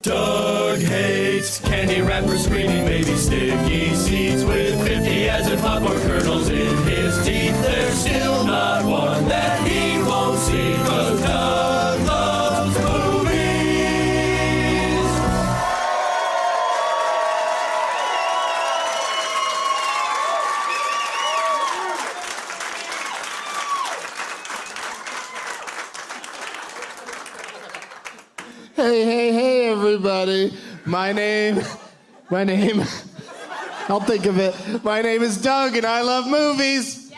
Doug hates candy wrappers, screaming baby sticky seeds with 50 as in popcorn kernels in his teeth. There's still not one that he won't see, 'cause Doug loves movies. Hey, everybody. My name, I'll think of it. My name is Doug, and I love movies.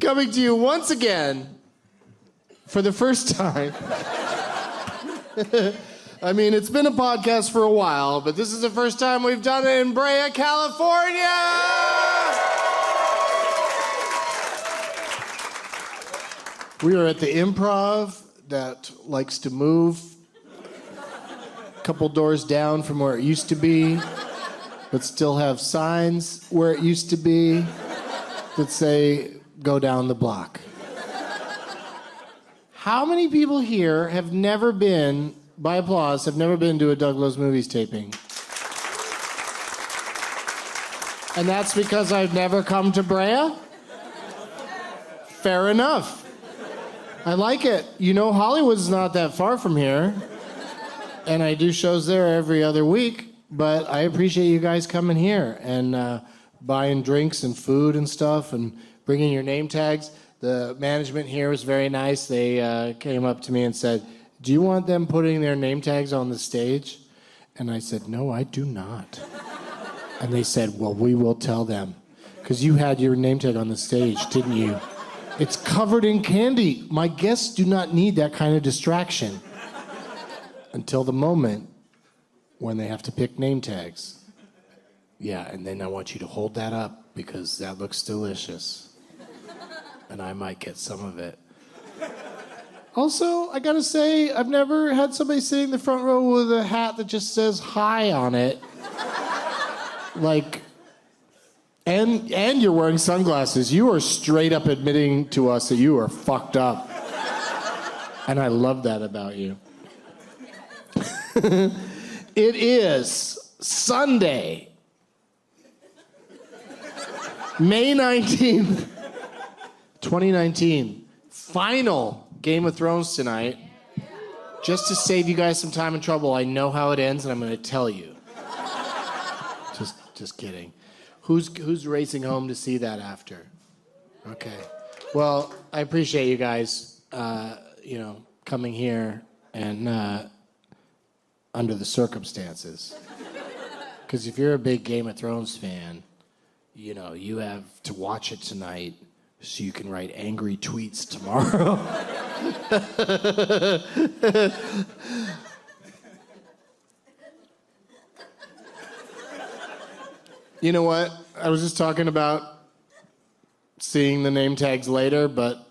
Coming to you once again, for the first time. I mean, it's been a podcast for a while, but this is the first time we've done it in Brea, California! We are at the Improv that likes to move a couple doors down from where it used to be, but still have signs where it used to be that say, go down the block. How many people here have never been, by applause, have never been to a Doug Loves Movies taping? And that's because I've never come to Brea? Fair enough. I like it. You know, Hollywood's not that far from here. And I do shows there every other week. But I appreciate you guys coming here and buying drinks and food and stuff and bringing your name tags. The management here was very nice. They came up to me and said, do you want them putting their name tags on the stage? And I said, no, I do not. And they said, well, we will tell them. Because you had your name tag on the stage, didn't you? It's covered in candy. My guests do not need that kind of distraction until the moment when they have to pick name tags. Yeah, and then I want you to hold that up because that looks delicious. And I might get some of it. Also, I gotta say, I've never had somebody sitting in the front row with a hat that just says hi on it. Like... And you're wearing sunglasses. You are straight up admitting to us that you are fucked up. And I love that about you. It is Sunday, May 19th, 2019. Final Game of Thrones tonight. Just to save you guys some time and trouble, I know how it ends and I'm going to tell you. Just kidding. Who's racing home to see that after? Okay. Well, I appreciate you guys, coming here and under the circumstances. Because if you're a big Game of Thrones fan, you have to watch it tonight so you can write angry tweets tomorrow. You know what? I was just talking about seeing the name tags later, but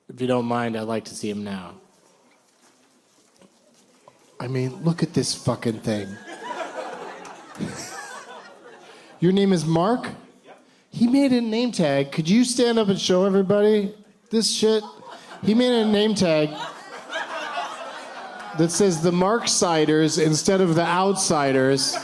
if you don't mind, I'd like to see them now. I mean, look at this fucking thing. Your name is Mark? He made a name tag. Could you stand up and show everybody this shit? He made a name tag that says the Marksiders instead of the Outsiders.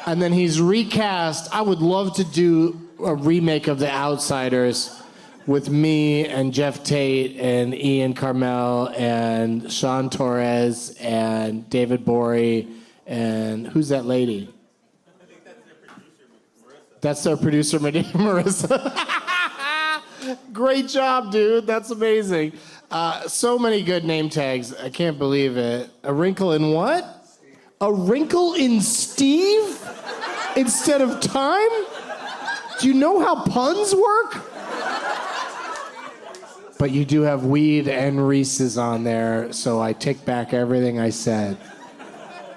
And then he's recast. I would love to do a remake of The Outsiders with me and Jeff Tate and Ian Karmel and Sean Torres and David Gborie and who's that lady? I think that's their producer, Marissa. Great job, dude. That's amazing. So many good name tags. I can't believe it. A wrinkle in what? A wrinkle in Steve? Instead of time? Do you know how puns work? But you do have weed and Reese's on there, so I take back everything I said.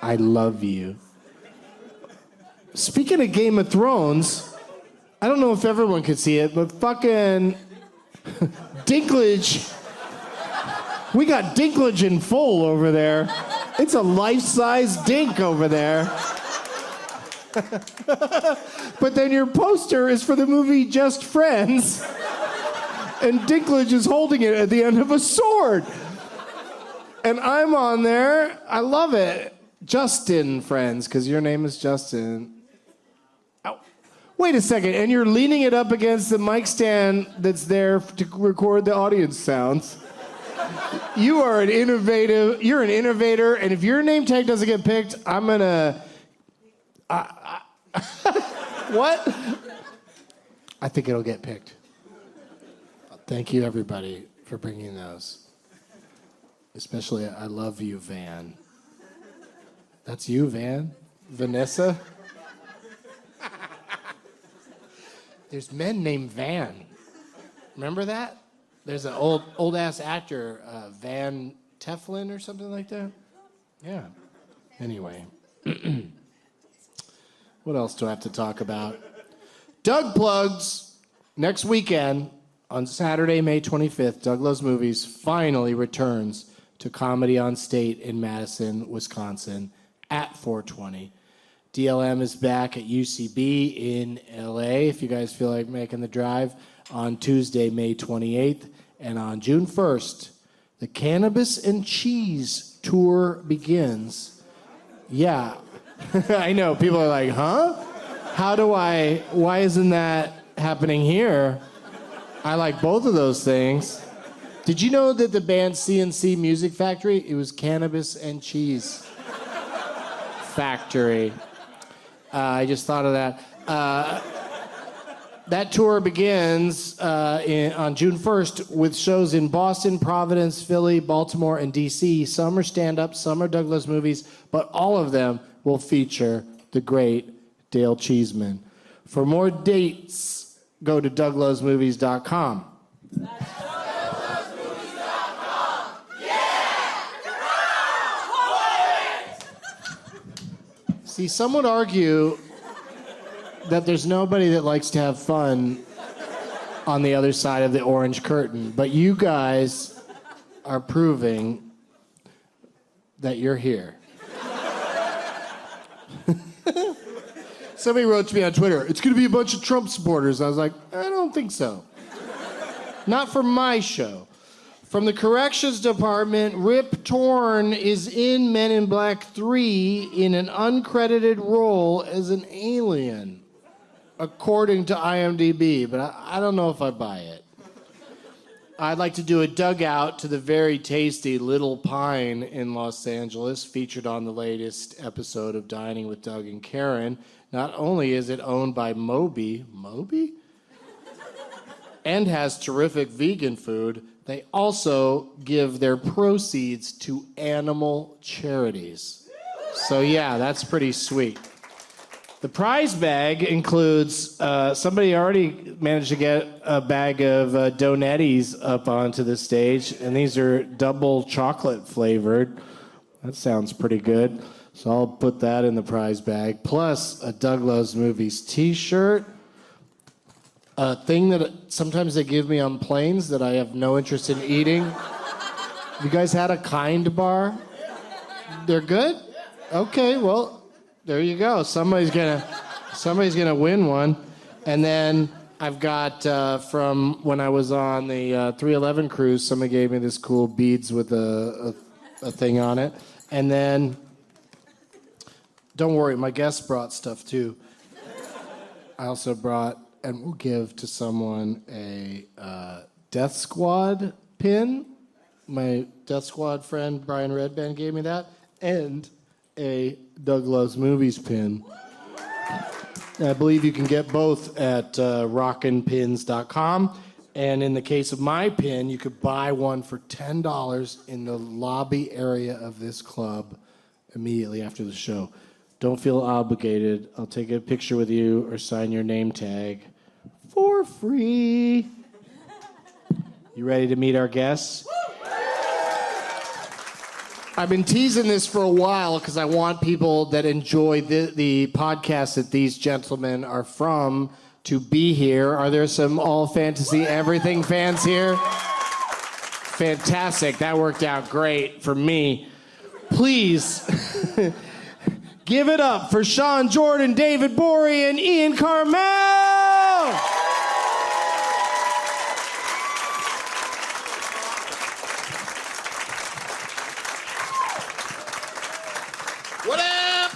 I love you. Speaking of Game of Thrones, I don't know if everyone could see it, but fucking Dinklage. We got Dinklage in full over there. It's a life-size dink over there. But then your poster is for the movie Just Friends. And Dinklage is holding it at the end of a sword. And I'm on there. I love it. Justin, friends, because your name is Justin. Ow. Wait a second, and you're leaning it up against the mic stand that's there to record the audience sounds. You're an innovator, and if your name tag doesn't get picked, I'm gonna... What? I think it'll get picked. Thank you, everybody, for bringing those. Especially, I love you, Van. That's you, Van? Vanessa? There's men named Van. Remember that? There's an old-ass actor, Van Teflon or something like that. Yeah. Anyway. What else do I have to talk about? Doug Plugs. Next weekend, on Saturday, May 25th, Doug Loves Movies finally returns to Comedy on State in Madison, Wisconsin at 420. DLM is back at UCB in LA, if you guys feel like making the drive, on Tuesday, May 28th. And on June 1st, the Cannabis and Cheese Tour begins. Yeah, I know. People are like, huh? Why isn't that happening here? I like both of those things. Did you know that the band CNC Music Factory, it was Cannabis and Cheese Factory? I just thought of that. That tour begins on June 1st with shows in Boston, Providence, Philly, Baltimore, and D.C. Some are stand-up, some are Doug Loves Movies, but all of them will feature the great Dale Cheeseman. For more dates, go to douglovesmovies.com. See, some would argue that there's nobody that likes to have fun on the other side of the orange curtain, but you guys are proving that you're here. Somebody wrote to me on Twitter, it's going to be a bunch of Trump supporters. I was like, I don't think so. Not for my show. From the corrections department, Rip Torn is in Men in Black 3 in an uncredited role as an alien, according to IMDb, but I don't know if I buy it. I'd like to do a dugout to the very tasty Little Pine in Los Angeles, featured on the latest episode of Dining with Doug and Karen. Not only is it owned by Moby? And has terrific vegan food, they also give their proceeds to animal charities. So yeah, that's pretty sweet. The prize bag includes, somebody already managed to get a bag of Donettis up onto the stage, and these are double chocolate flavored. That sounds pretty good. So I'll put that in the prize bag, plus a Doug Loves Movies t-shirt, a thing that sometimes they give me on planes that I have no interest in eating. You guys had a Kind bar? They're good? Okay, well, there you go. Somebody's gonna win one. And then I've got from when I was on the 311 cruise, somebody gave me this cool beads with a thing on it. And then, don't worry, my guests brought stuff too. I also brought, and we'll give to someone a Death Squad pin. My Death Squad friend Brian Redband gave me that, and a Doug Loves Movies pin. I believe you can get both at rockinpins.com. And in the case of my pin, you could buy one for $10 in the lobby area of this club immediately after the show. Don't feel obligated. I'll take a picture with you or sign your name tag for free. You ready to meet our guests? I've been teasing this for a while because I want people that enjoy the podcast that these gentlemen are from to be here. Are there some All Fantasy Everything fans here? Fantastic. That worked out great for me. Please give it up for Sean Jordan, David Gborie, and Ian Karmel. What up?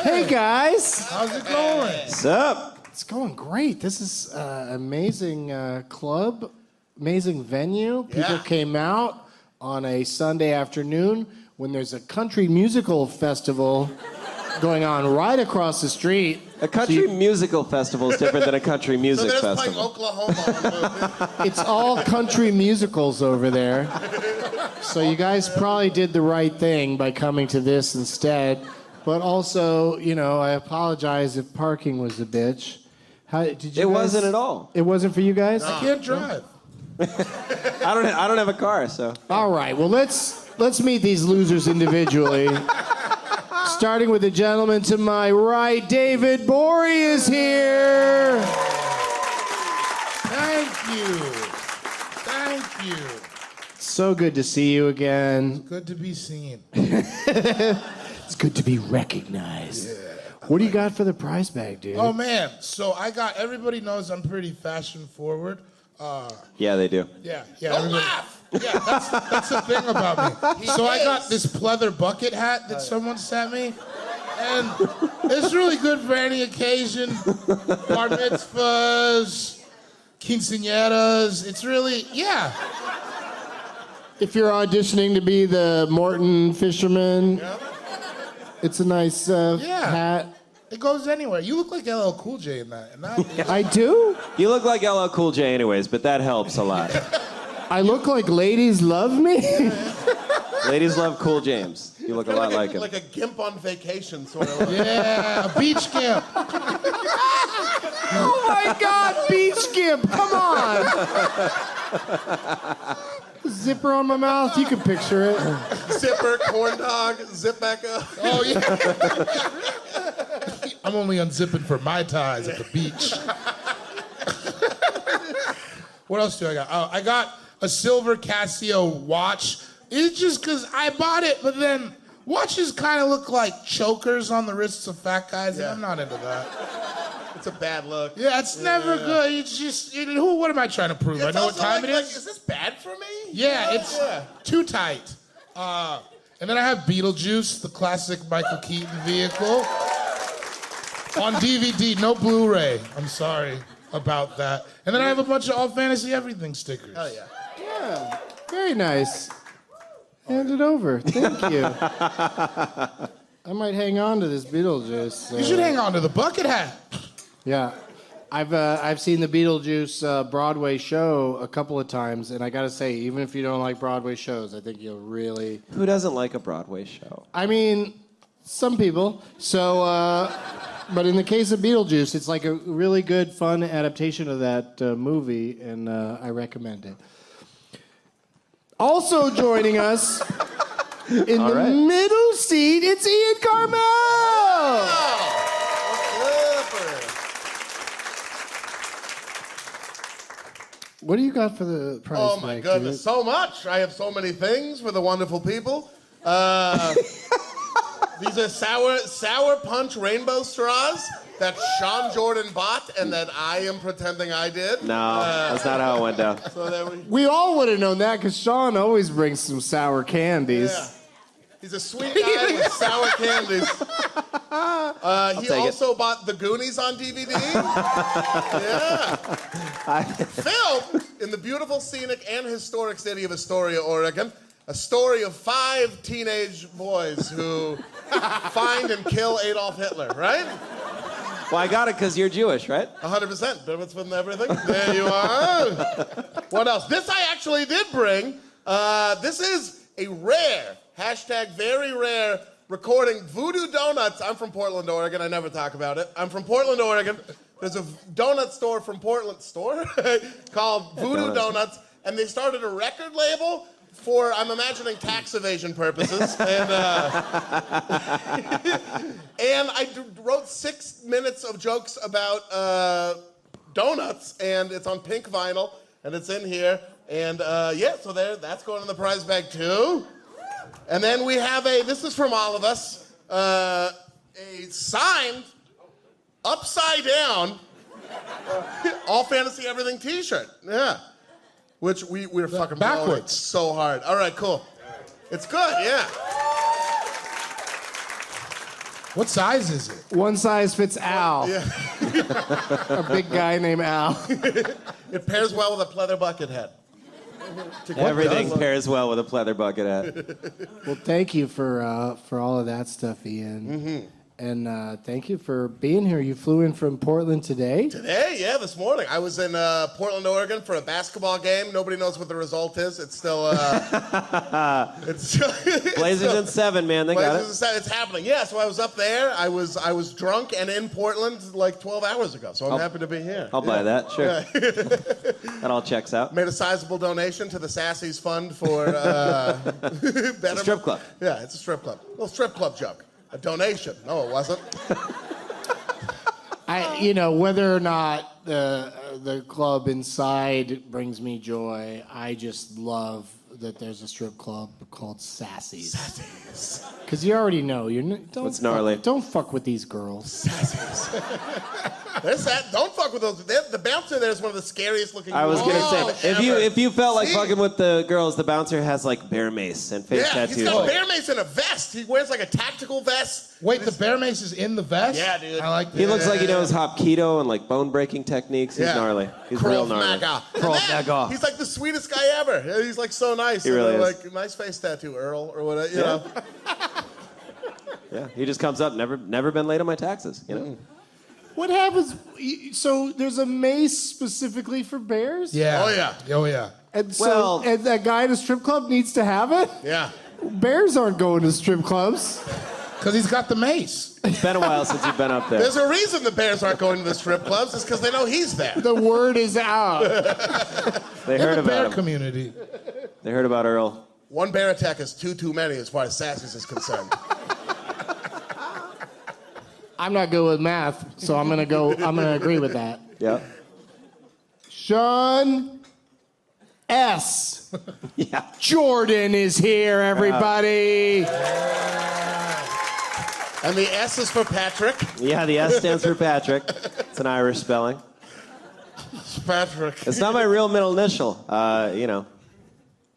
Hey guys. How's it going? What's up? It's going great. This is amazing club, amazing venue. People Yeah. came out on a Sunday afternoon when there's a country musical festival going on right across the street. A country musical festival is different than a country So music they're just playing festival. Oklahoma. It's all country musicals over there. So you guys probably did the right thing by coming to this instead. But also, you know, I apologize if parking was a bitch. How did you? It guys- wasn't at all. It wasn't for you guys? I can't drive. I don't have a car, so. All right. Well, let's meet these losers individually. Starting with the gentleman to my right, David Gborie is here. Thank you. Thank you. So good to see you again. Good to be seen. It's good to be recognized. What do you got for the prize bag, dude? Oh man, so everybody knows I'm pretty fashion forward. Yeah, they do. Yeah. Don't laugh. Yeah, that's the thing about me. So I got this pleather bucket hat that someone sent me, and it's really good for any occasion. Bar mitzvahs, quinceañeras. It's really, yeah. If you're auditioning to be the Morton fisherman, Yep. it's a nice hat. It goes anywhere. You look like LL Cool J in that. And that I do? You look like LL Cool J anyways, but that helps a lot. I look like ladies love me? Ladies love Cool James. You look a lot like him. Like a gimp on vacation, sort of. yeah, a beach camp. Oh my God, beach gimp, come on. Zipper on my mouth, you can picture it. Zipper, corn dog, zip back up. Oh, yeah. I'm only unzipping for my ties at the beach. What else do I got? Oh, I got a silver Casio watch. It's just because I bought it, but then watches kind of look like chokers on the wrists of fat guys, and I'm not into that. It's a bad look. Yeah, it's never good. It's just, what am I trying to prove? I It's know what also time it like, is. is this bad for me? Yeah, it's Yeah. too tight. And then I have Beetlejuice, the classic Michael Keaton vehicle. On DVD, no Blu-ray. I'm sorry about that. And then I have a bunch of All Fantasy Everything stickers. Hell yeah. Yeah, very nice. Hand it over, thank you. I might hang on to this Beetlejuice. You should hang on to the bucket hat. Yeah, I've seen the Beetlejuice Broadway show a couple of times, and I gotta say, even if you don't like Broadway shows, I think you'll really. Who doesn't like a Broadway show? I mean, some people. So, but in the case of Beetlejuice, it's like a really good, fun adaptation of that movie, and I recommend it. Also joining us in the middle seat, it's Ian Karmel. What do you got for the prize Oh my bag, goodness, dude? so much. I have so many things for the wonderful people. These are sour punch rainbow straws that Sean Jordan bought and that I am pretending I did. No, that's not how it went down. So there we We all would have known that because Sean always brings some sour candies. Yeah. He's a sweet guy with sour candies. He take it. also bought The Goonies on DVD. Yeah. Filmed in the beautiful, scenic, and historic city of Astoria, Oregon. A story of 5 teenage boys who find and kill Adolf Hitler, right? Well, I got it because you're Jewish, right? 100%. Bits with everything. There you are. What else? This I actually did bring. This is a rare, #very rare recording. Voodoo Donuts. I'm from Portland, Oregon. I never talk about it. I'm from Portland, Oregon. There's a donut store from Portland called Voodoo Donuts, and they started a record label for, I'm imagining, tax evasion purposes. And and I wrote 6 minutes of jokes about donuts, and it's on pink vinyl, and it's in here. And yeah, so that's going in the prize bag too. And then we have this is from all of us, a signed, upside down, All Fantasy Everything t-shirt. Yeah. Which we're fucking blowing backwards. so hard. All right, cool. It's good, yeah. What size is it? One size fits Al. A big guy named Al. It pairs well with a pleather bucket head. Everything pairs well with a pleather bucket hat. Well, thank you for all of that stuff, Ian. And thank you for being here. You flew in from Portland today? Today, yeah, this morning. I was in Portland, Oregon for a basketball game. Nobody knows what the result is. It's still... Blazers in 7, man. They got it. It's happening. Yeah, so I was up there. I was drunk and in Portland like 12 hours ago, so I'm happy to be here. I'll buy that, sure. That all checks out. Made a sizable donation to the Sassy's Fund for... It's a strip club. Yeah, it's a strip club. A little strip club joke. A donation. No, it wasn't. Whether or not the club inside brings me joy, I just love that there's a strip club called Sassy's. Sassy's. Because you already know. What's gnarly? Don't fuck with these girls. Sassy's. There's that. Don't fuck with those. The bouncer there is one of the scariest looking. I was gonna say, if you felt like See? fucking with the girls, the bouncer has like bear mace and face tattoos. He's got bear mace and a vest. He wears like a tactical vest. Wait, the bear mace is in the vest? Yeah, dude. I like that. He looks like he knows Hapkido and like bone breaking techniques. He's gnarly. He's real gnarly. Krav He's like the sweetest guy ever. He's like so nice. He really is. Like nice face tattoo, Earl or whatever. You know. Yeah, he just comes up. Never been late on my taxes. You know. What happens? So there's a mace specifically for bears? Yeah. Oh yeah. Oh yeah. And so and that guy at a strip club needs to have it? Yeah. Bears aren't going to strip clubs. Because he's got the mace. It's been a while since you've been up there. There's a reason the bears aren't going to the strip clubs. It's because they know he's there. The word is out. They In heard the bear about him. community. They heard about Earl. One bear attack is too many as far as Sassy's is concerned. I'm not good with math, so I'm gonna agree with that. Yeah. Sean S. Yeah. Jordan is here, everybody. And the S is for Patrick. Yeah, the S stands for Patrick. It's an Irish spelling. It's Patrick. It's not my real middle initial.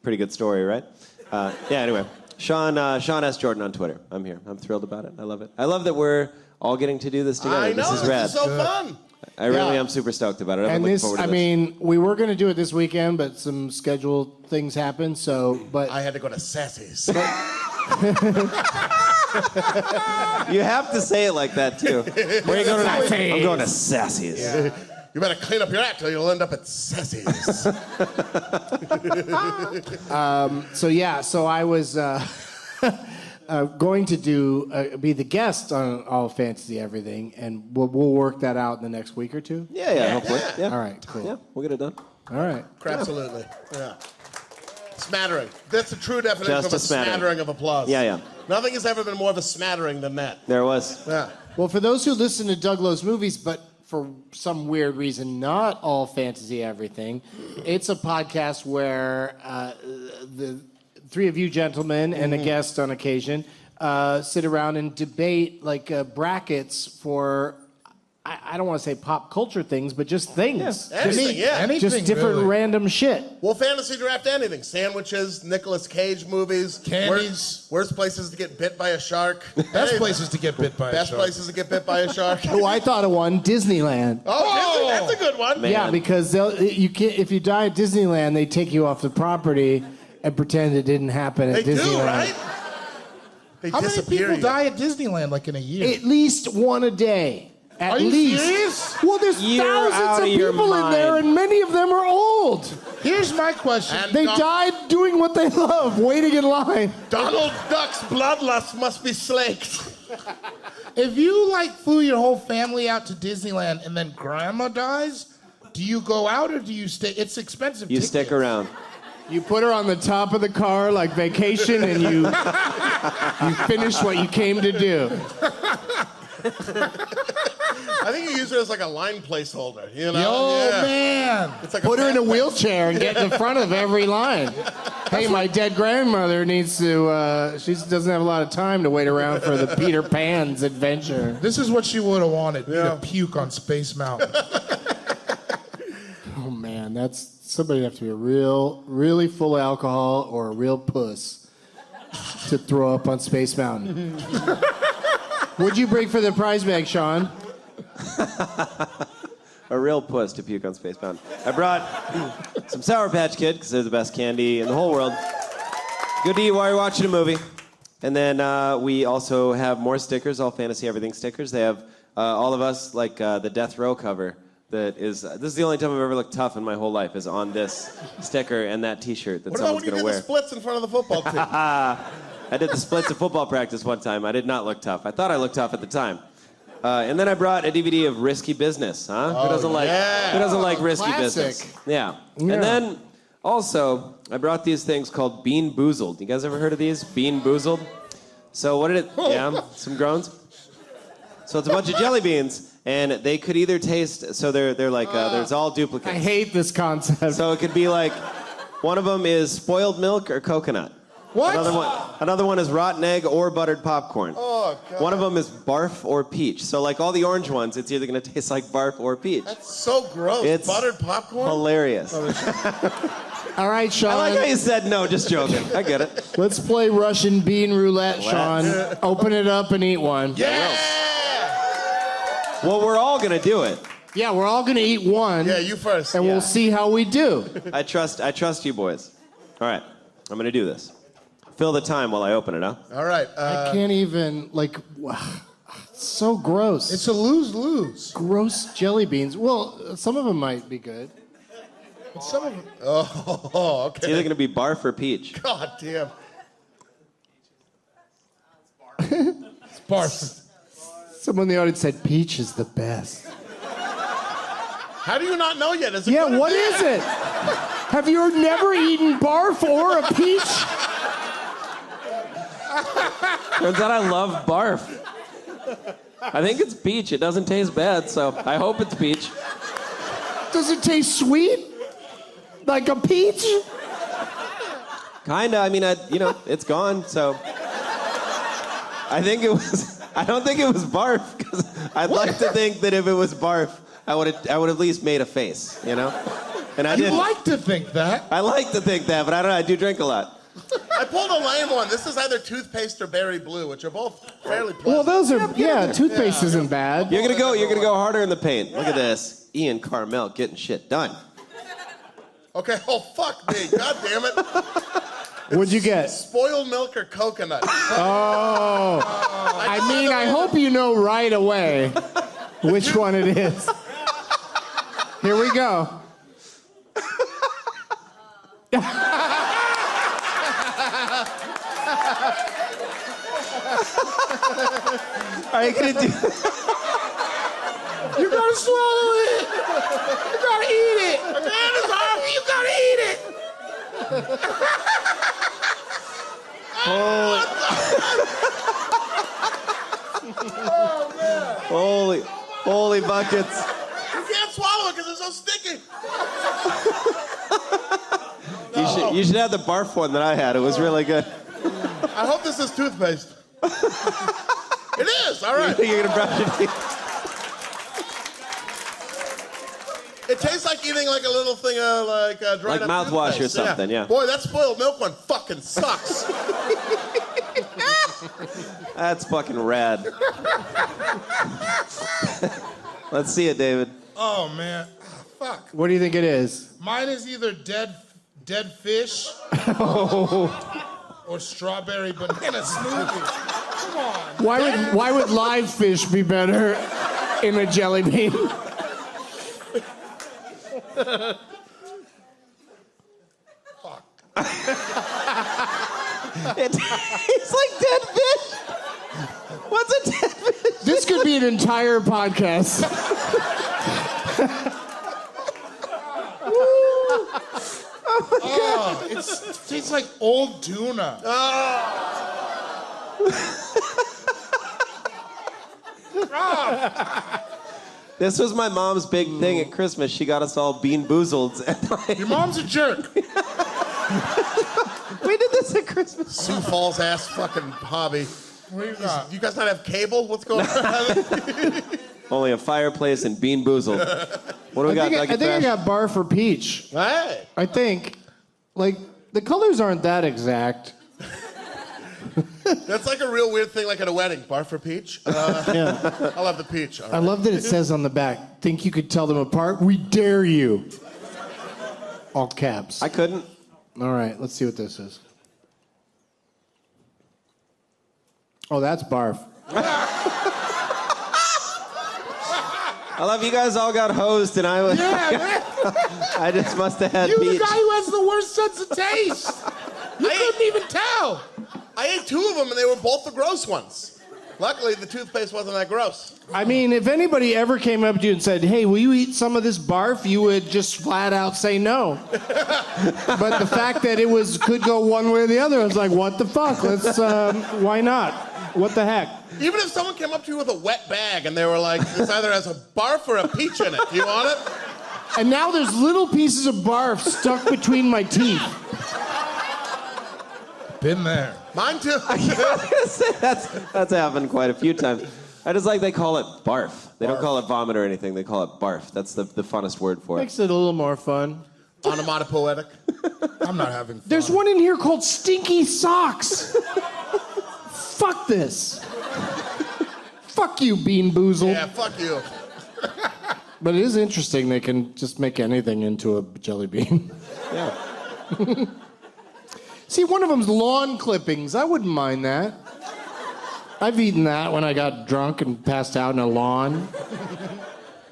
Pretty good story, right? Anyway. Sean S. Jordan on Twitter. I'm here. I'm thrilled about it. I love it. I love that we're all getting to do this together. I know, this is rad. This is so fun. I really am super stoked about it. And looking this, forward to I this. mean, we were going to do it this weekend, but some scheduled things happened. But I had to go to Sassy's. You have to say it like that, too. Where are you going tonight? I'm going to Sassy's. Yeah. You better clean up your act or you'll end up at Sassy's. So I was going to be the guest on All Fantasy Everything, and we'll work that out in the next week or two. Yeah, hopefully. Yeah. All right, cool. Yeah, we'll get it done. All right. Absolutely. Yeah. Smattering. That's the true definition Just of a a smattering. smattering of applause. Yeah. Nothing has ever been more of a smattering than that. There was. Yeah. Well, for those who listen to Doug Lowe's movies, but for some weird reason, not All Fantasy Everything, it's a podcast where the three of you gentlemen and a guest on occasion sit around and debate like brackets for, I don't want to say pop culture things, but just things. Anything, yeah. Anything, Just different really. random shit. We'll fantasy draft anything. Sandwiches, Nicolas Cage movies. Candies. Worst places to get bit by a shark. Best places to get bit by a Best shark. places to get bit by a shark. Oh, I thought of one, Disneyland. Oh, that's a good one. Man. Yeah, because if you die at Disneyland, they take you off the property and pretend it didn't happen at They Disneyland. do, right? They How many disappear people you. die at Disneyland like in a year? At least one a day. At Are you least. serious? Well, there's You're out thousands of of your people in there, mind. and many of them are old. Here's my question. And They Don- died doing what they love, waiting in line. Donald Duck's bloodlust must be slaked. If you flew your whole family out to Disneyland and then grandma dies, do you go out or do you stay? It's expensive. You tickets. stick around. You put her on the top of the car like vacation, and you finish what you came to do. I think you use her as like a line placeholder. You know? Yo, Yeah. man. It's like Put her in a fan- wheelchair and get in front of every line. Hey, my dead grandmother needs to, she doesn't have a lot of time to wait around for the Peter Pan's adventure. This is what she would have wanted. Me to puke on Space Mountain. Oh, man, somebody have to be really full of alcohol or a real puss to throw up on Space Mountain. What'd you bring for the prize bag, Sean? A real puss to puke on Spacebound. I brought some Sour Patch Kid, because they're the best candy in the whole world. Good to eat while you're watching a movie. And then we also have more stickers, all Fantasy Everything stickers. They have all of us, like the Death Row cover. This is the only time I've ever looked tough in my whole life, is on this sticker and that T-shirt that What about someone's when you going did to the wear. splits in front of the football team? I did the splits at football practice one time. I did not look tough. I thought I looked tough at the time. And then I brought a DVD of Risky Business, huh? Who doesn't like Risky Classic. Business? Yeah. And then also I brought these things called Bean Boozled. You guys ever heard of these? Bean Boozled? So what did it? Yeah, some groans. So it's a bunch of jelly beans, and they could either taste. So they're like there's all duplicates. I hate this concept. So it could be like one of them is spoiled milk or coconut. What? Another one is rotten egg or buttered popcorn. Oh, God. One of them is barf or peach. So like all the orange ones, it's either going to taste like barf or peach. That's so gross. It's Buttered popcorn? Hilarious. All right, Sean. I like how you said no, just joking. I get it. Let's play Russian bean roulette, Sean. Open it up and eat one. Yeah! Well, we're all going to do it. Yeah, we're all gonna eat one. Yeah, you first. And Yeah. we'll see how we do. I trust you boys. All right, I'm going to do this. Fill the time while I open it, huh? All right. I can't even, like, it's so gross. It's a lose-lose. gross jelly beans. Well, some of them might be good. Some of them. Oh, It's either okay. going to be barf or peach. God damn. It's barf. Someone in the audience said peach is the best. How do you not know yet? Is it Yeah, good or what bad? is it? Have you never eaten barf or a peach? Turns out I love barf. I think it's peach. It doesn't taste bad, so I hope it's peach. Does it taste sweet? Like a peach? Kinda. I mean, it's gone. So I don't think it was barf, because I'd like to think that if it was barf, I would at least made a face, you know. And I You didn't. like to think that. I like to think that, but I don't know. I do drink a lot. I pulled a lame one. This is either toothpaste or berry blue, which are both fairly pleasant. Well, those are, toothpaste isn't bad. You're gonna go harder in the paint. Look at this, Ian Karmel getting shit done. Okay, oh, fuck me. God damn it. What'd you get? Spoiled milk or coconut? Oh. I hope you know right away which one it is. Here we go. Are you gonna do? You gotta swallow it. You gotta eat it. A man is hungry. You gotta eat it. Holy buckets! You can't swallow it because it's so sticky. You should have the barf one that I had. It was really good. I hope this is toothpaste. It is. All right. You're gonna brush your teeth. It tastes like eating like a little thing of dried Like up mouthwash or toothpaste. something, yeah. Boy, that spoiled milk one fucking sucks. That's fucking rad. Let's see it, David. Oh man. Fuck. What do you think it is? Mine is either dead fish or strawberry banana smoothie. Come on. Why would live fish be better in a jelly bean? Fuck. It tastes like dead fish. What's a dead fish? This could be an entire podcast. Oh, it tastes like old tuna. This was my mom's big thing at Christmas. She got us all Bean Boozled. Your mom's a jerk. We did this at Christmas. Sioux Falls ass fucking hobby. What do you got? You guys not have cable? What's going on? Only a fireplace and Bean Boozled. What do we got, Dougie I think I Fresh? got barf or peach. Hey. I think, like, the colors aren't that exact. That's like a real weird thing, like at a wedding. Bar for peach? Yeah. I'll have the peach. All I right. love that it says on the back, think you could tell them apart? We dare you. All caps. I couldn't. All right, let's see what this is. Oh, that's barf. I love you guys all got hosed, and I was. I just must have had You peach. the guy who has the worst sense of taste. You couldn't even tell. I ate 2 of them, and they were both the gross ones. Luckily, the toothpaste wasn't that gross. I mean, if anybody ever came up to you and said, hey, will you eat some of this barf? You would just flat out say no. But the fact that it could go one way or the other, I was like, what the fuck? Why not? What the heck? Even if someone came up to you with a wet bag and they were like, this either has a barf or a peach in it. Do you want it? And now there's little pieces of barf stuck between my teeth. Been there. Mine too. That's happened quite a few times. I just like they call it barf. They don't call it vomit or anything. They call it barf. That's the funnest word for it. Makes it a little more fun. Onomatopoetic. I'm not having fun. There's one in here called Stinky Socks. Fuck this. Fuck you, Bean Boozled. Yeah, fuck you. But it is interesting they can just make anything into a jelly bean. Yeah. See, one of them's lawn clippings. I wouldn't mind that. I've eaten that when I got drunk and passed out in a lawn.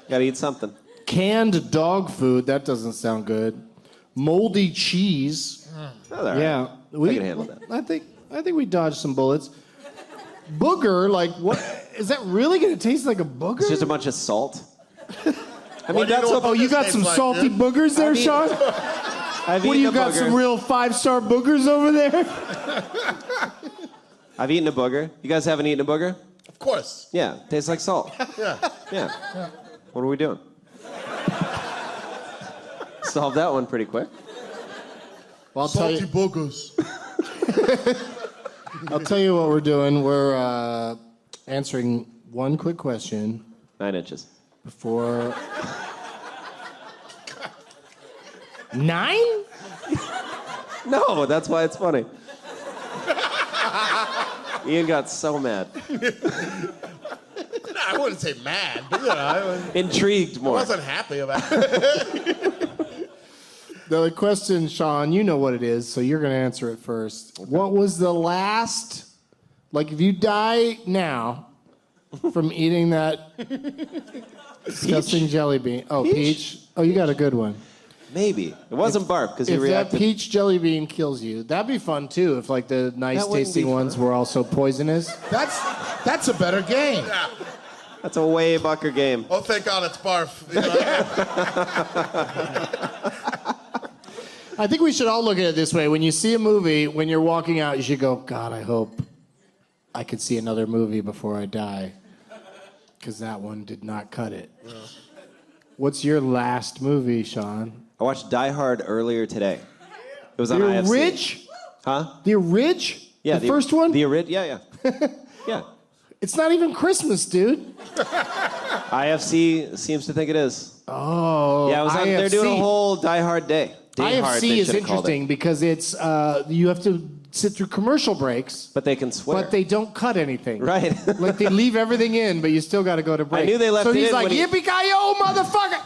Gotta eat something. Canned dog food. That doesn't sound good. Moldy cheese. Oh, all right. Yeah. I can handle that. I think we dodged some bullets. Booger, like what? Is that really going to taste like a booger? It's just a bunch of salt. I mean, What do you that's know what. about Oh, you this got tastes some like, salty dude? boogers there, Sean? I've What do eaten you a got? booger. Some real 5-star boogers over there? I've eaten a booger. You guys haven't eaten a booger? Of course. Yeah, tastes like salt. Yeah. Yeah. What are we doing? Solved that one pretty quick. Well, Salty boogers. I'll tell you what we're doing. We're answering one quick question 9 inches. before. 9? No, that's why it's funny. Ian got so mad. No, I wouldn't say mad, but Intrigued I more. wasn't happy about it. The question, Sean, you know what it is, so you're going to answer it first. What was the last, like if you die now from eating that disgusting jelly bean. Oh, peach? Oh, you got a good one. Maybe. It wasn't barf because you If that reacted. peach jelly bean kills you, that'd be fun too, if like the nice That wouldn't tasting be ones were also poisonous. That's a better game. Yeah. That's a way bucker game. Oh, thank God it's barf. You know? I think we should all look at it this way. When you see a movie, when you're walking out, you should go, God, I hope I could see another movie before I die. Because that one did not cut it. Yeah. What's your last movie, Sean? I watched Die Hard earlier today. It was on The IFC. Ridge? Huh? The Ridge? Yeah. The first one? The Ridge? Yeah, yeah. Yeah. It's not even Christmas, dude. IFC seems to think it is. Oh, Yeah, it was on, they're doing a IFC. whole Die Hard day. Day Hard, IFC they is should've called interesting because it's you have to sit through commercial breaks, But they can swear. but they don't cut anything. Right. Like they leave everything in, but you still got to go to break. knew they left so it he's in like, when he- yippee-ki-yo, motherfucker!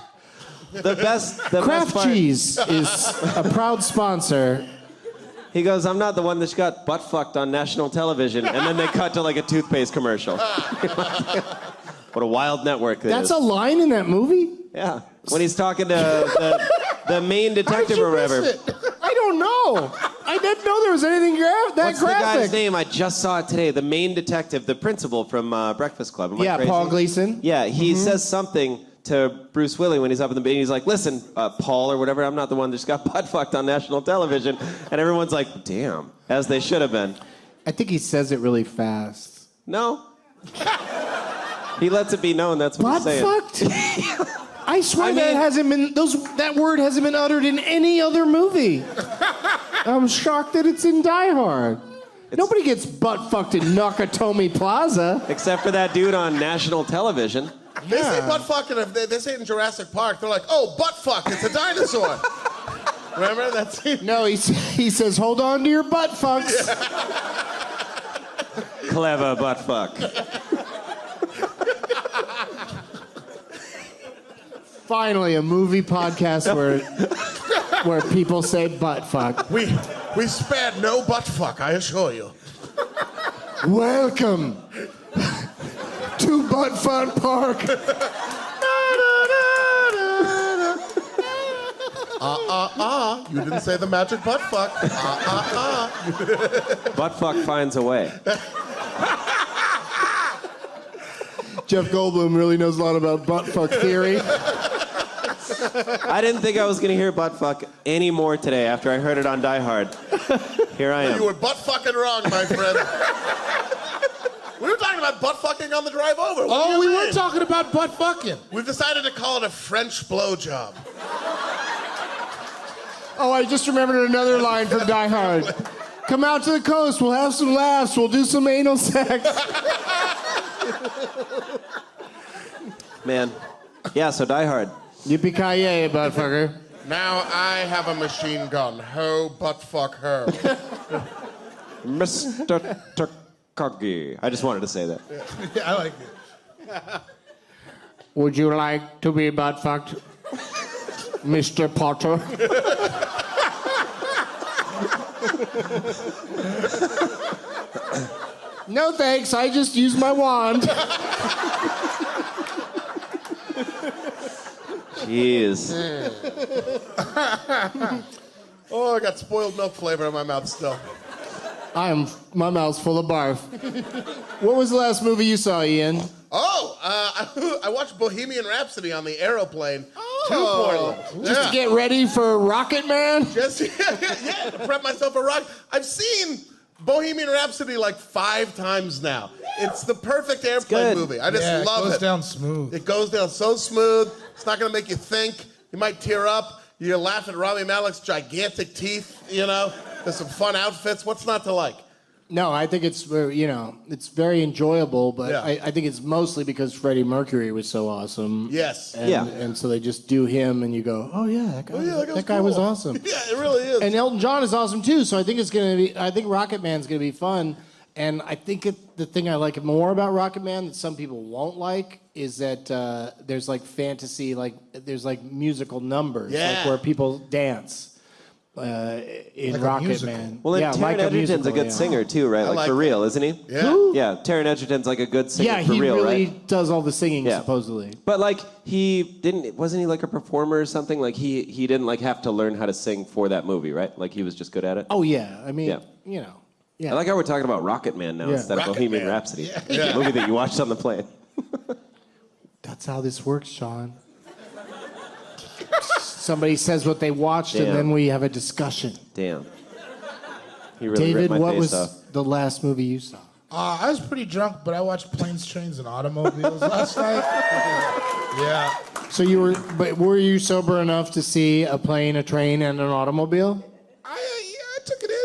The best Kraft part, Cheese is a proud sponsor. he goes, I'm not the one that got butt fucked on national television. And then they cut to like a toothpaste commercial. What a wild network that That's is. a line in that movie? Yeah. When he's talking to the main detective or whatever. I don't know. I didn't know there was anything that What's the graphic. guy's name? I just saw it today. The main detective, the principal from Breakfast Club. Am I Yeah, crazy? Paul Gleason. Yeah, he says something to Bruce Willis when he's up in the beginning. He's like, listen, Paul or whatever, I'm not the one that just got butt fucked on national television. And everyone's like, damn, as they should have been. I think he says it really fast. No. He lets it be known that's what Butt he's saying. fucked? I swear I mean- that word hasn't been uttered in any other movie. I'm shocked that it's in Die Hard. Nobody gets butt fucked in Nakatomi Plaza. Except for that dude on national television. They say butt fuck, and if they say it in Jurassic Park, they're like, oh, butt fuck, it's a dinosaur. Remember that scene? No, he says, hold on to your butt fucks. clever butt fuck. Finally, a movie podcast where people say butt fuck. We spared no butt fuck, I assure you. Welcome to Butt Fun Park. You didn't say the magic butt fuck. Butt fuck finds a way. Jeff Goldblum really knows a lot about butt fuck theory. I didn't think I was going to hear butt fuck anymore today after I heard it on Die Hard. Here I am. You were butt fucking wrong, my friend. We were talking about butt fucking on the drive over. What do you we mean? were talking about butt fucking. We've decided to call it a French blowjob. Oh, I just remembered another line from Die Hard. Come out to the coast, we'll have some laughs, we'll do some anal sex. Man. Yeah, so Die Hard. Yippee-ki-yay, butt fucker. Now I have a machine gun. Ho, butt fuck her. Mr. Takagi. I just wanted to say that. Yeah, I like it. Would you like to be butt fucked, Mr. Potter? No thanks, I just used my wand. Jeez. Oh, I got spoiled milk flavor in my mouth still. My mouth's full of barf. What was the last movie you saw, Ian? Oh, I watched Bohemian Rhapsody on the aeroplane to Portland. Just to get ready for Rocket Man? Just yeah, to prep myself for rock. I've seen Bohemian Rhapsody like 5 times now. It's the perfect airplane good. movie. I just love it. It goes it. down smooth. It goes down so smooth. It's not going to make you think. You might tear up. You laugh at Rami Malek's gigantic teeth, you know. There's some fun outfits. What's not to like? No, I think it's it's very enjoyable, but Yeah. I think it's mostly because Freddie Mercury was so awesome. Yes. And so they just do him, and you go, oh yeah, that guy was cool. awesome. Yeah, it really is. And Elton John is awesome too. So I think I think Rocket Man's gonna be fun. And I think the thing I like more about Rocket Man that some people won't like is that there's like fantasy, there's like musical numbers, Yeah. like where people dance in Like a Rocket musical. Man. Well, then yeah, Taron like Egerton's musical, a good yeah. singer, too, right? Like, like for that. real, isn't he? Yeah. Who? Yeah, Taron Egerton's like a good singer Yeah, for he real, really right? does all the singing, Yeah. supposedly. But like wasn't he like a performer or something? Like he didn't like have to learn how to sing for that movie, right? Like he was just good at it. Oh yeah, I mean, Yeah. Yeah. I like how we're talking about Rocket Man now Yeah. instead of Rocket Bohemian Man. Rhapsody, the movie that you watched on the plane. That's how this works, Sean. Somebody says what they watched, Damn. and then we have a discussion. Damn. He really David, ripped my what face was off. the last movie you saw? I was pretty drunk, but I watched Planes, Trains, and Automobiles last night. Yeah. So were you sober enough to see a plane, a train, and an automobile? I took it in.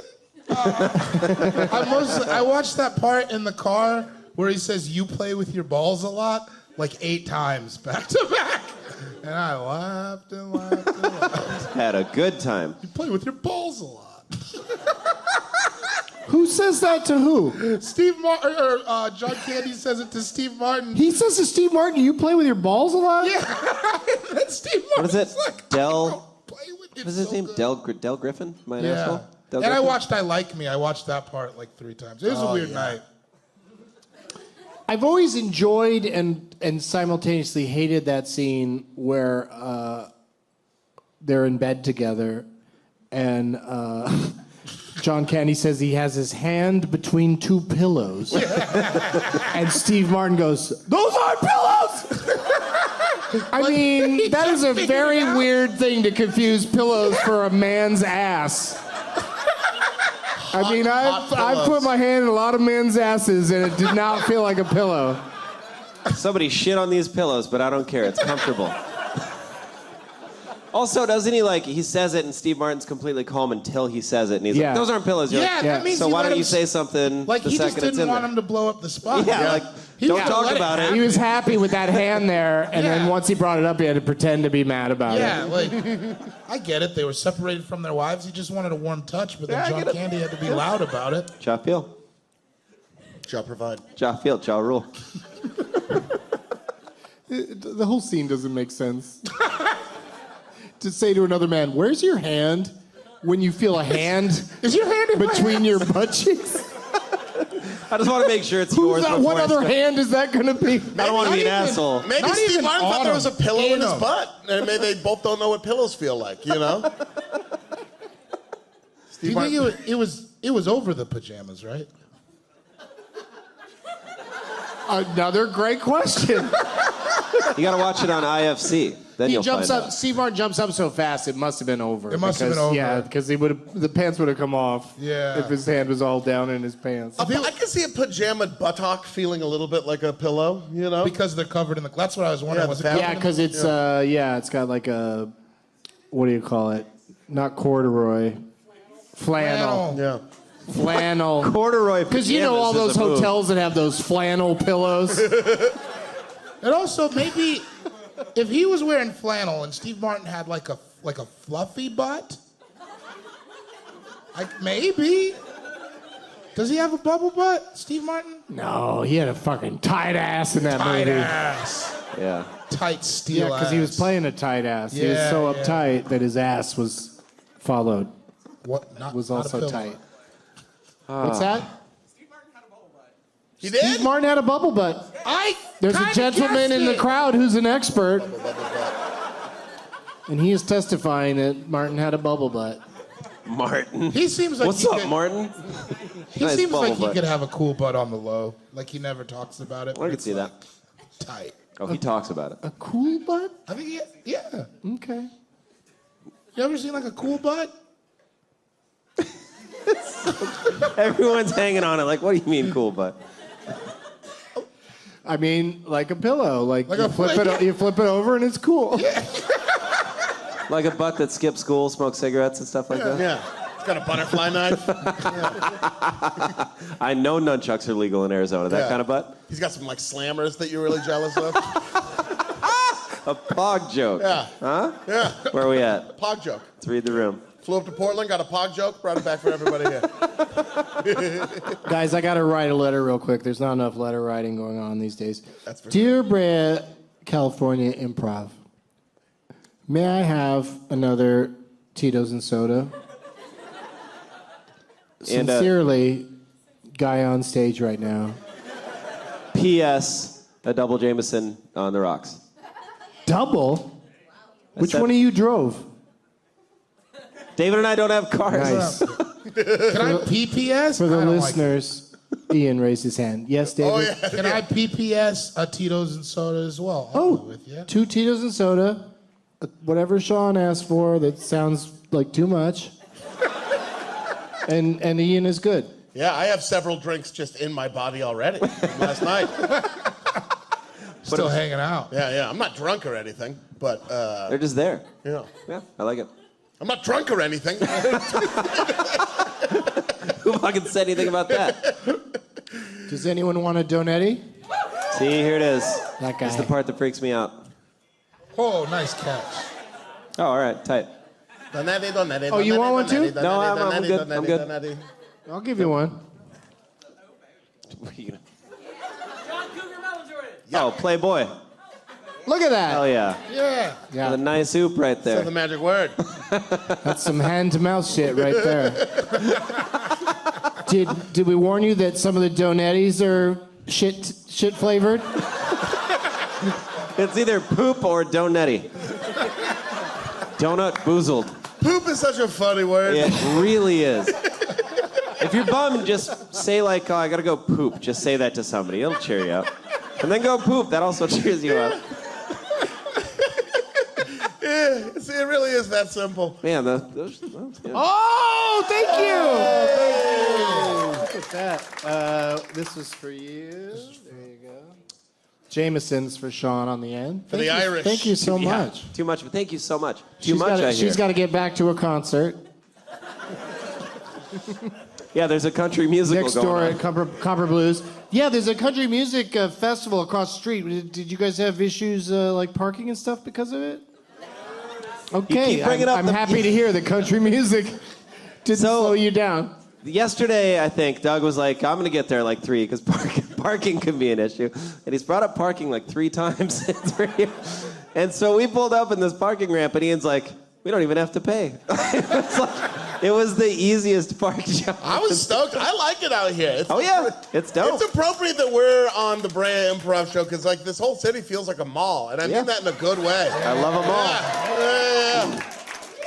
I watched that part in the car where he says, "You play with your balls a lot," like 8 times back to back. And I laughed and laughed and laughed. Had a good time. You play with your balls a lot. Who says that to who? Steve Martin, or John Candy says it to Steve Martin. He says to Steve Martin, "You play with your balls a lot?" Yeah. And Steve What is Martin's it? like, Del? play with it What is his so name? good. Del Griffin? Am I an Yeah. asshole? Del And I Griffin? watched I Like Me. I watched that part like 3 times. It was a weird night. I've always enjoyed and simultaneously hated that scene where they're in bed together, and John Candy says he has his hand between 2 pillows, and Steve Martin goes, "Those aren't pillows." I mean, that is a very weird thing to confuse pillows for a man's ass. I mean, I've put my hand in a lot of men's asses, and it did not feel like a pillow. Somebody shit on these pillows, but I don't care. It's comfortable. Also, doesn't he says it and Steve Martin's completely calm until he says it and he's Yeah. like, those aren't pillows. You're Yeah, like, that means so he why let don't you him say something Like, the he just second it's didn't in want there? him to blow up the spot. Yeah, like, He don't just talk let it about it. happen. He was happy with that hand there, and then Yeah. once he brought it up, he had to pretend to be mad about Yeah, it. like, I get it. They were separated from their wives. He just wanted a warm touch, but then Yeah, I John get it. Candy had to be loud about it. Chop Peel. Joe provide. Ja field, ja rule. The whole scene doesn't make sense. To say to another man, "Where's your hand?" when you feel a hand Is your hand in my between your butt cheeks. I just want to make sure it's yours. What before I other start. hand is that going to be? I don't want to be an asshole. Maybe Not Steve even Martin thought on there was a him. pillow in his him. butt, and maybe they both don't know what pillows feel like. You know? Do you think it was over the pajamas, right? Another great question. You got to watch it on IFC. Then He you'll jumps find up. out. Steve Martin jumps up so fast, it must have been over. It must have been over. Yeah, because the pants would have come off. Yeah. If his hand was all down in his pants. I can see a pajama buttock feeling a little bit like a pillow. You know? Because they're covered in the. That's what I was wondering. Yeah, was the it fabric. Yeah, because it's it's got like a, what do you call it? Not corduroy, flannel. Yeah. Flannel. Corduroy. Because you know all pajamas is those a move. hotels that have those flannel pillows. And also maybe if he was wearing flannel and Steve Martin had like a fluffy butt, maybe. Does he have a bubble butt, Steve Martin? No, he had a fucking tight ass in that Tight movie. ass. Yeah. Tight steel Yeah, because he was ass. playing a tight ass. He was Yeah, so yeah. uptight that his ass was followed. What? Not, Was not a also pillow. tight. What's that? He Steve did? Martin had a bubble butt. There's a kinda gentleman in the guessed it. crowd who's an expert. And he is testifying that Martin had a bubble butt. Martin. He seems like What's he up, could, Martin? He Nice seems like bubble he butt. could have a cool butt on the low. Like he never talks about it. I could see that. Tight. Oh, he talks about it. A cool butt? I think yeah. Okay. You ever seen like a cool butt? Everyone's hanging on it. Like, what do you mean, cool butt? I mean, like a pillow. Like Like you, a flip pillow, it, you flip it over and it's cool. Like a butt that skips school, smokes cigarettes and stuff like that? Yeah. It's got a butterfly knife. I know nunchucks are legal in Arizona. That Yeah. kind of butt? He's got some like slammers that you're really jealous of. A pog joke. Yeah. Huh? Yeah. Where are we at? Pog joke. Let's read the room. Flew up to Portland, got a pog joke, brought it back for everybody here. Guys, I got to write a letter real quick. There's not enough letter writing going on these days. That's for Dear Brea, California Improv, may I have another Tito's and soda? And, Sincerely, guy on stage right now. P.S. A double Jameson on the rocks. Double? Which said- one of you drove? David and I don't have cars. Nice. Can I PPS? For the I don't like listeners, Ian raised his hand. Yes, David? Oh, yeah. it. Can I PPS a Tito's and soda as well? I'll go with you. 2 Tito's and soda. Whatever Sean asked for that sounds like too much. And Ian is good. Yeah, I have several drinks just in my body already from last night. Still hanging out. Yeah. I'm not drunk or anything, but, They're just there. you know. Yeah, I like it. I'm not drunk or anything. Who fucking said anything about that? Does anyone want a Donetti? See, here it is. That guy. It's the part that freaks me out. Oh, nice catch. Oh, all right, tight. Oh, you want one too? No, I'm good. I'm good. I'll give you one. What are you gonna... Oh, Playboy. Look at that. Hell yeah. Yeah. Yeah, The nice hoop right Say there. the magic word. that's some hand-to-mouth shit right there. Did we warn you that some of the Donettis are shit flavored? It's either poop or donetti. Donut boozled. Poop is such a funny word. It really is. If you're bummed, just say like, oh, I gotta go poop. Just say that to somebody. It'll cheer you up. And then go poop. That also cheers you up. Yeah, it really is that simple. Man, those good. Oh, thank you. Look at that. This is for you. There you go. Jameson's for Sean on the end. For the Thank you- Irish. Thank you so Yeah, much. Too much. Thank you so much. Too much, I hear. She's got to get back to a concert Yeah, there's a country musical next going door on. at Copper Blues. Yeah, there's a country music festival across the street. Did you guys have issues like parking and stuff because of it? Okay, keep bringing up I'm the- happy to hear that country music didn't So- slow you down. Yesterday, I think, Doug was like, I'm going to get there like 3 because parking can be an issue. And he's brought up parking like 3 times. And so we pulled up in this parking ramp, and Ian's like, we don't even have to pay. It was the easiest park job. I was stoked. I like it out here. It's dope. It's appropriate that we're on the Brea Improv Show because like this whole city feels like a mall, and I mean that in a good way. I love them all. Yeah.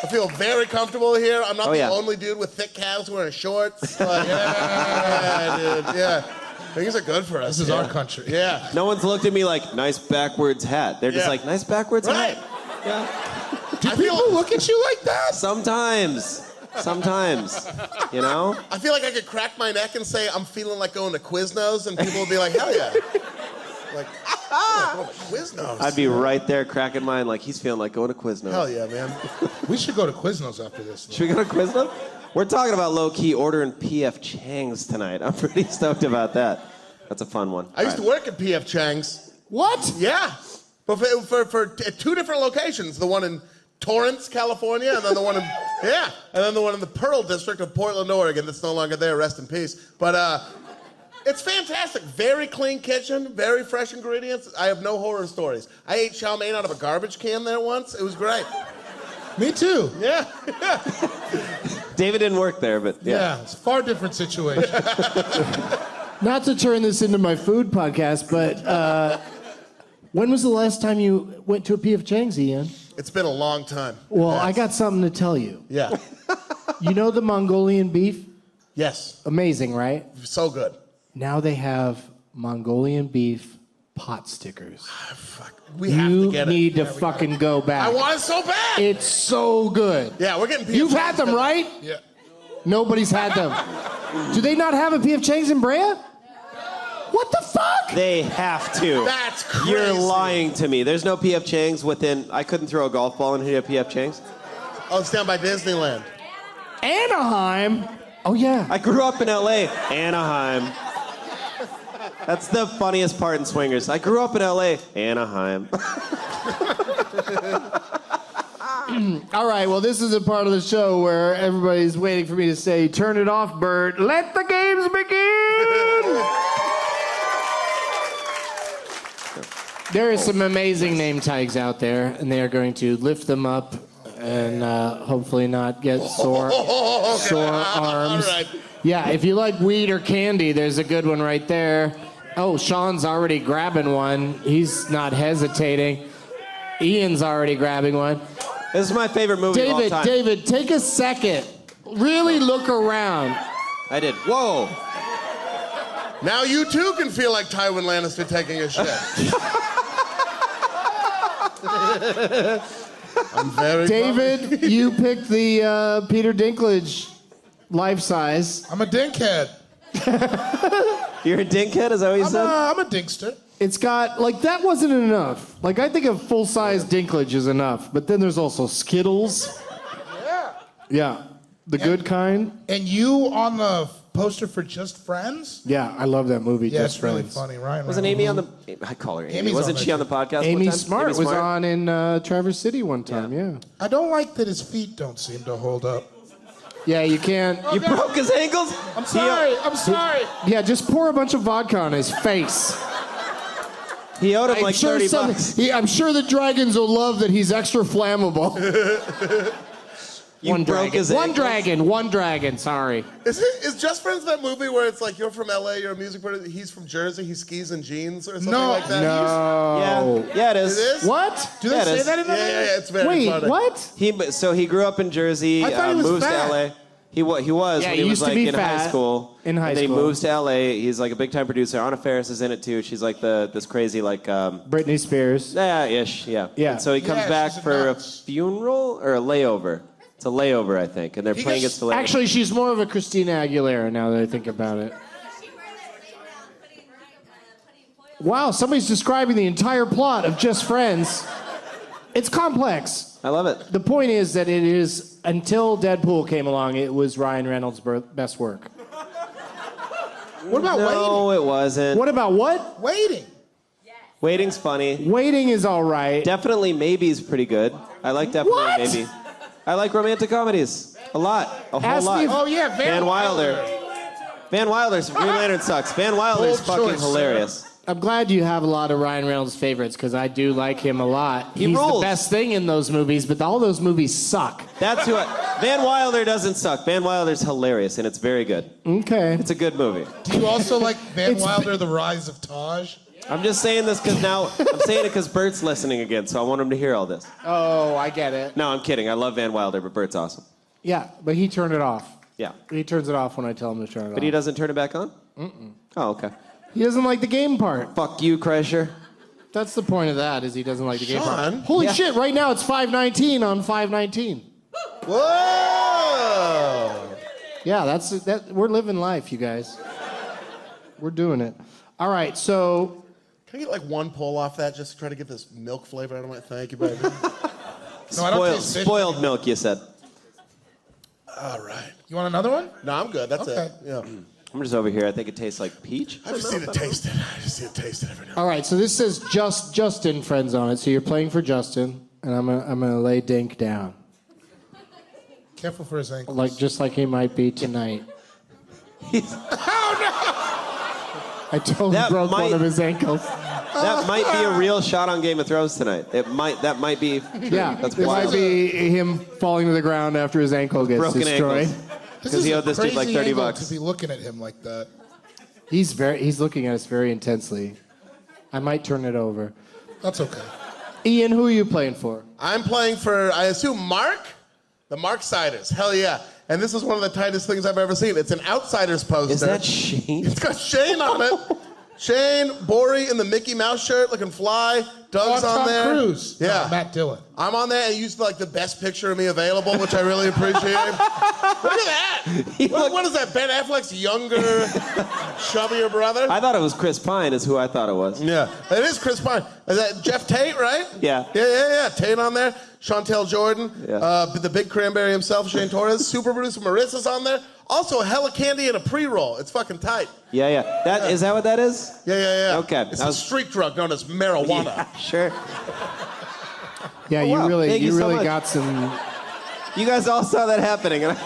I feel very comfortable here. I'm not the only dude with thick calves wearing shorts. Like, dude. Yeah. Things are good for us. This is our country. Yeah. No one's looked at me like, nice backwards hat. They're just like, nice backwards hat. Yeah. Do people look at you like that? Sometimes, you know? I feel like I could crack my neck and say I'm feeling like going to Quiznos, and people will be like, hell yeah. Like, oh, Quiznos. I'd be right there cracking mine like he's feeling like going to Quiznos. Hell yeah, man. We should go to Quiznos after this. Should we go to Quiznos? We're talking about low-key ordering P.F. Chang's tonight. I'm pretty stoked about that. That's a fun one. I used to work at P.F. Chang's. What? Yeah. But for 2 different locations. The one in Torrance, California, and then the one in the Pearl District of Portland, Oregon. That's no longer there. Rest in peace. But it's fantastic. Very clean kitchen. Very fresh ingredients. I have no horror stories. I ate chow mein out of a garbage can there once. It was great. Me too. Yeah. David didn't work there, but Yeah, it's a far different situation. Not to turn this into my food podcast, but when was the last time you went to a P.F. Chang's, Ian? It's been a long time. Well, I got something to tell you. Yeah. You know the Mongolian beef? Yes. Amazing, right? So good. Now they have Mongolian beef pot stickers. We have to get it. You need to fucking go back. I want it so bad. It's so good. Yeah, we're getting P.F. You've Chang's had them, right? Yeah. Nobody's had them. Do they not have a P.F. Chang's in Brea? What the fuck? they have to. That's crazy. You're lying to me. There's no P.F. Chang's within... I couldn't throw a golf ball into a P.F. Chang's. Oh, it's down by Disneyland. Anaheim? Oh, yeah. I grew up in L.A. Anaheim. That's the funniest part in Swingers. I grew up in L.A. Anaheim. All right, well, this is a part of the show where everybody's waiting for me to say, turn it off, Bert. Let the games begin! There are some amazing name tags out there, and they are going to lift them up and hopefully not get sore arms. All right. Yeah, if you like weed or candy, there's a good one right there. Oh, Sean's already grabbing one. He's not hesitating. Ian's already grabbing one. This is my favorite movie of all time. David, take a second. Really look around. I did. Whoa. Now you too can feel like Tywin Lannister taking a shit. I'm very David, you picked the Peter Dinklage life size. I'm a dinkhead. You're a dinkhead, is that what you said? I'm a dinkster. It's got, like, that wasn't enough. Like, I think a full-size Dinklage is enough, but then there's also Skittles. Yeah. Yeah, the good kind. And you on the poster for Just Friends? Yeah, I love that movie, Yeah, Just it's really Friends. funny, right? Wasn't Amy on the... I call her Amy. Amy's Wasn't on she that on the podcast Amy one time? Smart Amy was on in Traverse City one time, yeah. I don't like that his feet don't seem to hold up. Yeah, you can't... You broke his ankles? I'm sorry. I'm sorry. Yeah, just pour a bunch of vodka on his face. He owed him like 30 bucks. I'm sure the dragons will love that he's extra flammable. You broke his ankles? One dragon, sorry. Is Just Friends that movie where it's like you're from LA, you're a music producer, he's from Jersey, he skis in jeans or something like that? No. Yeah, it is. It is? What? Do they Yeah, it say is. that in the Yeah, it's very Wait, funny. what? So he grew up in Jersey, I thought he was moves fat. to LA. He was Yeah, when he he was used to like be in high fat school. in high and then school. he moves to LA. He's like a big time producer. Anna Faris is in it too. She's like this crazy like Britney Spears. ish, yeah. Yeah. And so he comes Yeah, back she's a for a nut. funeral or a layover. It's a layover, I think, and they're playing gets- it to layover. Actually, she's more of a Christina Aguilera now that I think about it. Wow, somebody's describing the entire plot of Just Friends. It's complex. I love it. The point is that it is, until Deadpool came along, it was Ryan Reynolds' best work. What about No, it wasn't. What about what? waiting? Waiting's funny. Waiting is all right. Definitely Maybe's pretty good. I like Definitely What? Maybe. I like romantic comedies. A lot. A whole Ask lot. me if- Oh, yeah, Van Wilder. Van Wilder's Green Lantern sucks. Van Wilder's Bold fucking choice, sir. hilarious. I'm glad you have a lot of Ryan Reynolds favorites because I do like him a lot. He He's rules. the best thing in those movies, but all those movies suck. That's who Van Wilder doesn't suck. Van Wilder's hilarious, and it's very good. Okay. It's a good movie. Do you also like Van It's- Wilder, The Rise of Taj? I'm just saying this because now, I'm saying it because Bert's listening again, so I want him to hear all this. Oh, I get it. No, I'm kidding. I love Van Wilder, but Bert's awesome. Yeah, but he turned it off. Yeah. He turns it off when I tell him to turn it off. But he doesn't turn it back on? Oh, okay. He doesn't like the game part. Fuck you, Kreischer. That's the point of that, is he doesn't like the game part. Sean? Holy Yeah. shit, right now it's 5:19 on 5:19. Whoa! Yeah, we're living life, you guys. We're doing it. All right, so Can I get like one pull off that just to try to get this milk flavor out of my? Thank you, baby. No, I don't taste fish. Spoiled milk, you said. All right. You want another one? No, I'm good. That's Okay. it. Yeah. I'm just over here. I think it tastes like peach. I just need to taste it. I just need to taste it every now. all right, so this says Justin friends on it. So you're playing for Justin, and I'm gonna lay Dink down. Careful for his ankles. Just like he might be tonight. I totally That broke might- one of his ankles. That might be a real shot on Game of Thrones tonight. That might be. Yeah, That's it might wild. be him falling to the ground after his ankle gets Broken destroyed. ankles. This 'Cause is he a owed this dude like crazy angle $30. to be looking at him like that. He's looking at us very intensely. I might turn it over. That's okay. Ian, who are you playing for? I'm playing for, I assume, Mark? The Mark Siders. Hell yeah. And this is one of the tightest things I've ever seen. It's an Outsiders poster. Is that Shane? It's got Shane on it. Shane, Gborie in the Mickey Mouse shirt looking fly. Doug's on Tom there. Cruise. Yeah. No, Matt Dillon. I'm on there and used like the best picture of me available, which I really appreciate. Look at that. What is that? Ben Affleck's younger, chubbier brother? I thought it was Chris Pine, is who I thought it was. Yeah, it is Chris Pine. Is that Jeff Tate, right? Yeah. Yeah. Tate on there. Chantel Jordan. Yeah. The big cranberry himself, Shane Torres. Super producer Marissa's on there. Also, hella candy and a pre-roll. It's fucking tight. Yeah. Is that what that is? Yeah. Okay. It's That a was- street drug known as marijuana. Yeah, sure. Yeah, Oh, you wow. really, Thank you you so really much. got some. You guys all saw that happening. And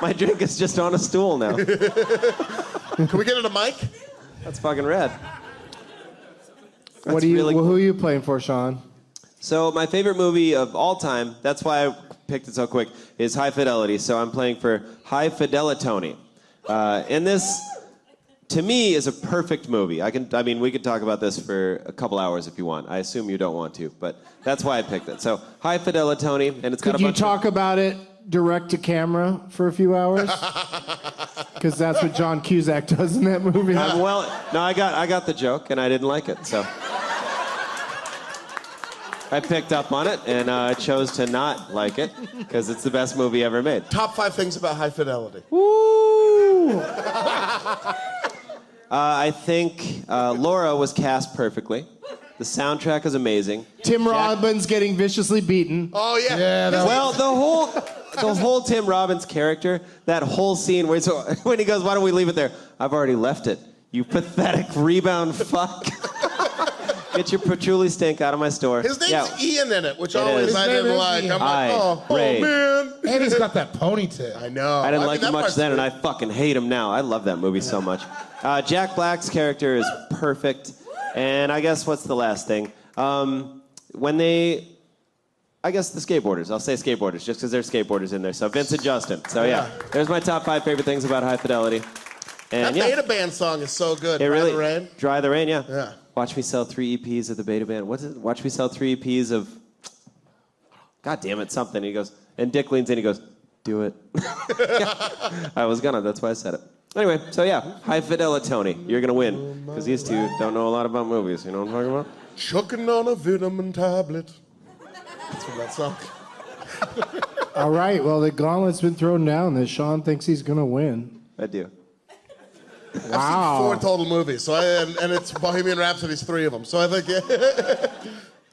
my drink is just on a stool now. Can we get it a mic? That's fucking rad. What do you? really Who cool. are you playing for, Sean? So my favorite movie of all time, that's why I picked it so quick, is High Fidelity. So I'm playing for High Fidelitony. And this, to me, is a perfect movie. We could talk about this for a couple hours if you want. I assume you don't want to, but that's why I picked it. So High Fidelitony, and it's got Could a you bunch talk about it direct to camera for a few hours? Because that's what John Cusack does in that movie. No, I got the joke, and I didn't like it, so. I picked up on it, and I chose to not like it, because it's the best movie ever made. Top 5 things about High Fidelity. Woo! I think Laura was cast perfectly. The soundtrack is amazing. Tim Robbins getting viciously beaten. Oh, yeah. Yeah, that Well, the whole Tim Robbins character, that whole scene where when he goes, "Why don't we leave it there?" I've already left it. You pathetic rebound fuck. Get your patchouli stink out of my store. His name's Yeah. Ian in it, which It always is. I His name didn't is like. Ian. I'm like, oh Ray. man. And he's got that ponytail. I know. I didn't like that him much part's then, and I sweet. fucking hate him now. I love that movie so much. Jack Black's character is perfect. And I guess what's the last thing? I guess the skateboarders. I'll say skateboarders, just because there's skateboarders in there. So Vincent Justin. So yeah, there's my top 5 favorite things about High Fidelity. And That yeah, Beta Band song is so good. it Ride really the Rain. Dry the Rain. Yeah. Yeah. Watch me sell 3 EPs of the Beta Band. What's it? Watch me sell 3 EPs of. God damn it, something. He goes, and Dick leans in. He goes, "Do it." I was gonna. That's why I said it. Anyway, so yeah, High Fidelity, Tony. You're gonna win because these two don't know a lot about movies. You know what I'm talking about? Choking on a vitamin tablet. That's from that song. All right, well, the gauntlet's been thrown down that Sean thinks he's going to win. I do. I've seen Wow. 4 total movies, so and it's Bohemian Rhapsody's 3 of them. So I think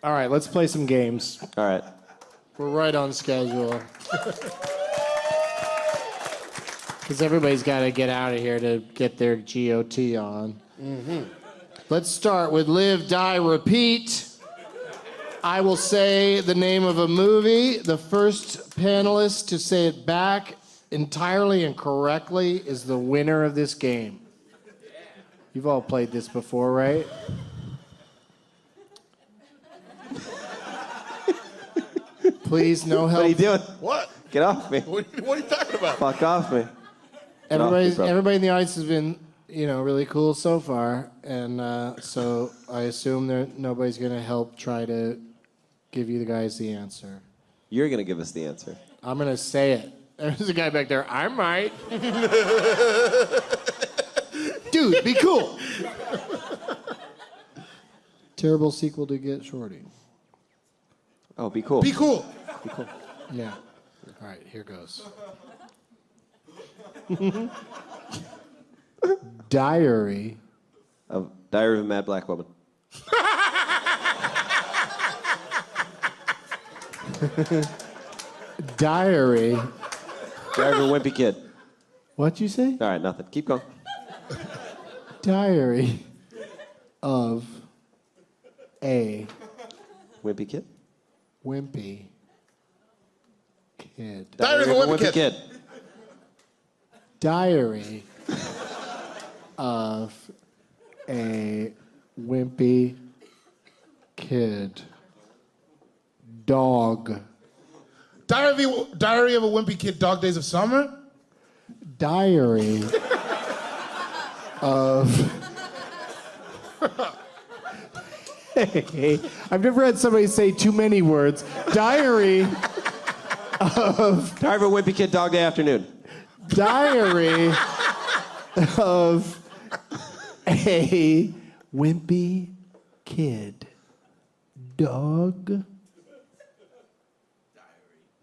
All right, let's play some games. All right. We're right on schedule. Because everybody's got to get out of here to get their GOT on. Let's start with Live, Die, Repeat. I will say the name of a movie. The first panelist to say it back entirely and correctly is the winner of this game. You've all played this before, right? Please, no help. What are you doing? What? Get off me. What are you talking about? Fuck off me. Everybody in the audience has been, really cool so far, and so I assume nobody's going to help try to give you guys the answer. You're going to give us the answer. I'm going to say it. There's a guy back there. I might. Dude, be cool. Terrible sequel to Get Shorty. Oh, be cool. Be cool. Yeah. All right, here goes. Diary of Diary of a Mad Black Woman. Diary. Diary of a Wimpy Kid. What'd you say? All right, nothing. Keep going. Diary of a Wimpy Kid. wimpy kid. Diary of a Wimpy Kid. Diary of a wimpy kid. Dog. Diary of a Wimpy Kid, Dog Days of Summer? Diary of... Hey, I've never had somebody say too many words. Diary of... Diary of a Wimpy Kid, Dog Day Afternoon. Diary of a wimpy kid. Dog.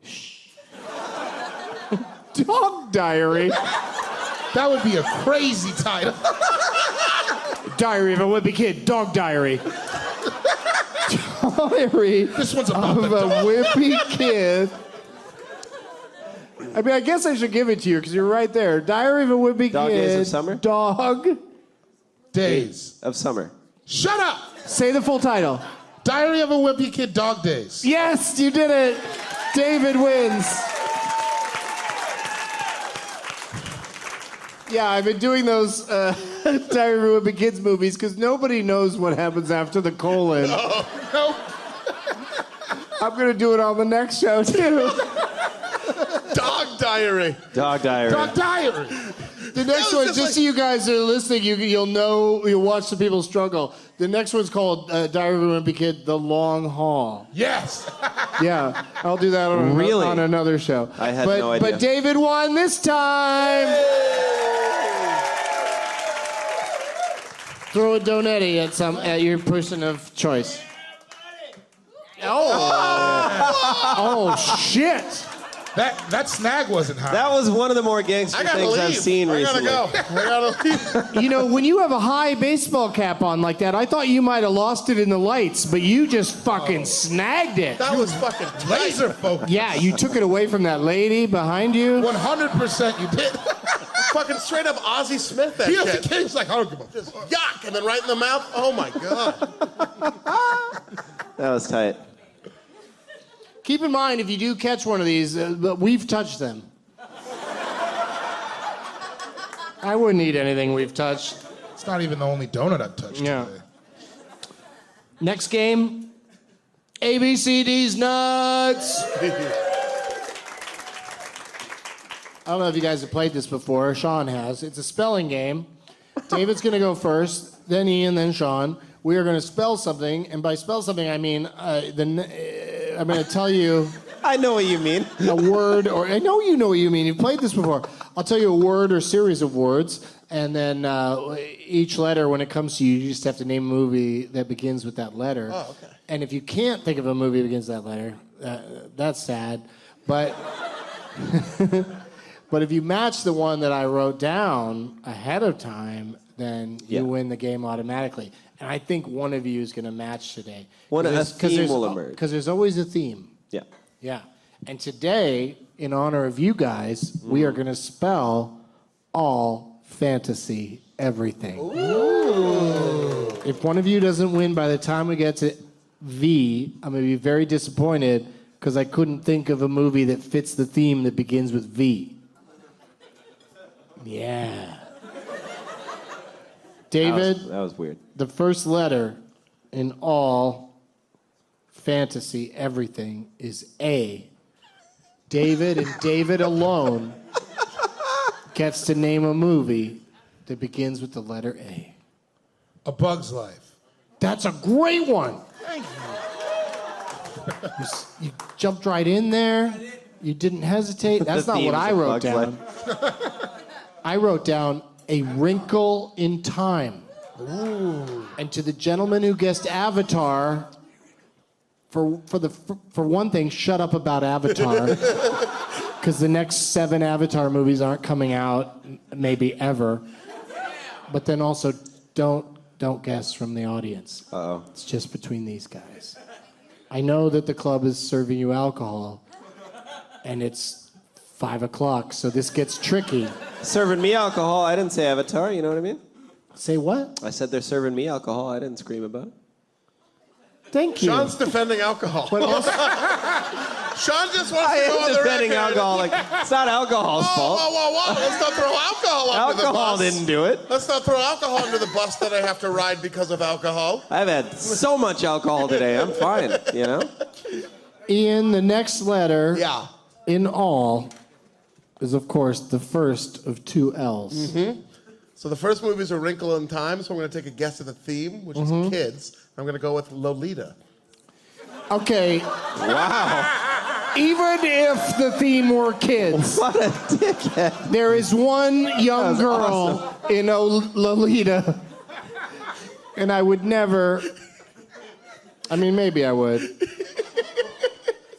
Shh. Dog diary. That would be a crazy title. Diary of a wimpy kid. Dog diary. Diary This one's about of the a dog. wimpy kid. I mean, I guess I should give it to you because you're right there. Diary of a wimpy Dog kid. Days of Summer? Dog. Days. Of Summer. Shut up! Say the full title. Diary of a Wimpy Kid, Dog Days. Yes, you did it. David wins. Yeah, I've been doing those Diary of a Wimpy Kids movies because nobody knows what happens after the colon. No. I'm going to do it on the next show, too. Dog Diary. Dog Diary. Dog Diary. The next one, just so you guys are listening, you'll watch the people struggle. The next one's called Diary of a Wimpy Kid, The Long Haul. Yes. Yeah, I'll do that on, Really? on another show. I had no idea. But David won this time. Throw a donetti at your person of choice. Oh shit! That snag wasn't high. That was one of the more gangster I gotta things leave. I've seen I gotta recently. go. I gotta leave. When you have a high baseball cap on like that, I thought you might have lost it in the lights, but you just fucking snagged it. That was fucking Laser focus. Yeah, you took it away from that lady behind you. 100% you did. fucking straight up Ozzie Smith. That He shit. was a kid. He's like, I don't give a Just yuck, and then right in the mouth. Oh my god. That was tight. Keep in mind, if you do catch one of these, but we've touched them. I wouldn't eat anything we've touched. It's not even the only donut I've touched Yeah. today. Next game, ABCD's Nuts. I don't know if you guys have played this before. Sean has. It's a spelling game. David's going to go first, then Ian, then Sean. We are going to spell something, and by spell something, I mean I'm going to tell you I know what you mean. a word, or I know you know what you mean. You've played this before. I'll tell you a word or series of words, and then each letter, when it comes to you, you just have to name a movie that begins with that letter. Oh, okay. And if you can't think of a movie that begins with that letter, that's sad. But but if you match the one that I wrote down ahead of time, then you win the game automatically. And I think one of you is going to match today. A theme will emerge. Because there's always a theme. Yeah. Yeah. And today, in honor of you guys, we are going to spell all fantasy everything. Ooh. If one of you doesn't win by the time we get to V, I'm going to be very disappointed because I couldn't think of a movie that fits the theme that begins with V. Yeah. David, That was weird. the first letter in all fantasy everything is A. David and David alone gets to name a movie that begins with the letter A. A Bug's Life. That's a great one. Thank you. You jumped right in there. You didn't hesitate. That's The not theme what is I A wrote Bug's down. I wrote down A Wrinkle in Time. Ooh. And to the gentleman who guessed Avatar, for one thing, shut up about Avatar. Because the next 7 Avatar movies aren't coming out, maybe ever. But then also, don't guess from the audience. Uh-oh. It's just between these guys. I know that the club is serving you alcohol, and it's 5 o'clock, so this gets tricky. Serving me alcohol. I didn't say Avatar. You know what I mean? Say what? I said they're serving me alcohol. I didn't scream about it. Thank you. Sean's defending alcohol. But also, Sean just wants I to go am on the defending record. alcohol. Like, it's not alcohol's fault. Whoa. Let's not throw alcohol under the bus. Alcohol didn't do it. Let's not throw alcohol under the bus that I have to ride because of alcohol. I've had so much alcohol today. I'm fine, you know? Ian, the next letter Yeah. in all is, of course, the first of 2 L's. Mm-hmm. So the first movie is A Wrinkle in Time, so I'm going to take a guess at the theme, which is kids. I'm going to go with Lolita. Okay, Wow. even if the theme were kids, What a dickhead. there is one young That's girl in Lolita, and I would never. I mean, maybe I would,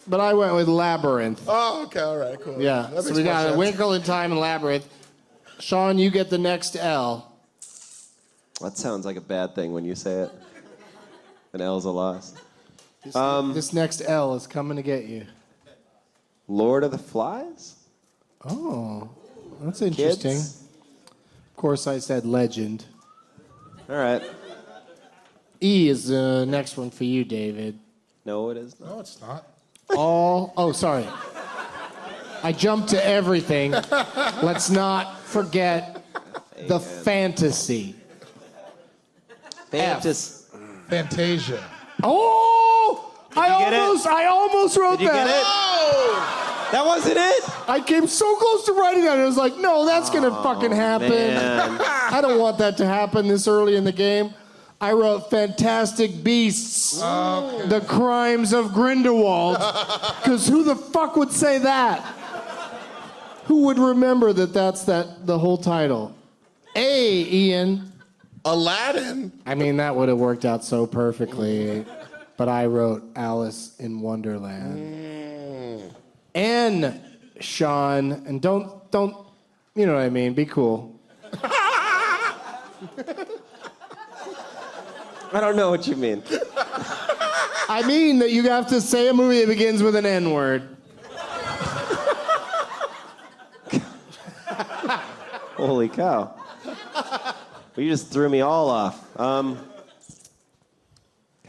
but I went with Labyrinth. Oh, okay, all right, cool. Yeah, That so makes we more got sense. A Wrinkle in Time and Labyrinth. Sean, you get the next L. That sounds like a bad thing when you say it. An L's a loss. This next L is coming to get you. Lord of the Flies? Oh, that's interesting. Kids? Of course, I said legend. All right. E is the next one for you, David. No, it is not. No, it's not. Oh, sorry. I jumped to everything. Let's not forget the fantasy. Fantasia. Oh! get it? I almost wrote Did you that. get it? Oh! That wasn't it? I came so close to writing that. I was like, no, that's gonna fucking happen. Man. I don't want that to happen this early in the game. I wrote Fantastic Beasts, The Crimes of Grindelwald, because who the fuck would say that? Who would remember that that's the whole title? A, Ian. Aladdin? I mean, that would have worked out so perfectly, but I wrote Alice in Wonderland. N, Sean, and don't, you know what I mean, be cool. I don't know what you mean. I mean that you have to say a movie that begins with an N word. Holy cow. Well, you just threw me all off. I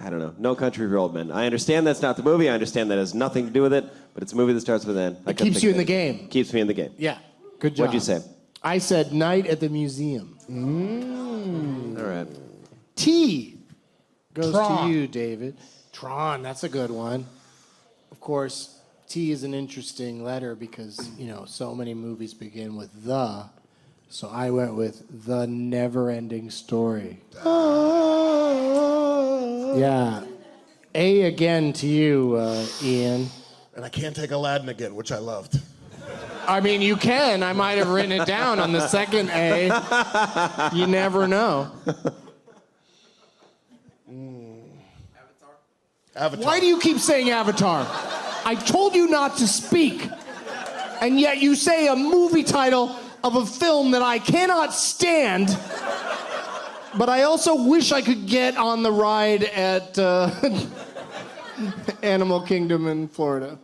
don't know. No Country for Old Men. I understand that's not the movie. I understand that has nothing to do with it, but it's a movie that starts with N. It keeps you in the game. Keeps me in the game. Yeah, good job. What'd you say? I said Night at the Museum. All right. T goes Tron. to you, David. Tron, that's a good one. Of course, T is an interesting letter because, so many movies begin with the. So I went with The Never-Ending Story. Yeah. A again to you, Ian. And I can't take Aladdin again, which I loved. I mean, you can. I might have written it down on the second A. You never know. Avatar. Why do you keep saying Avatar? I told you not to speak. And yet you say a movie title of a film that I cannot stand. But I also wish I could get on the ride at Animal Kingdom in Florida.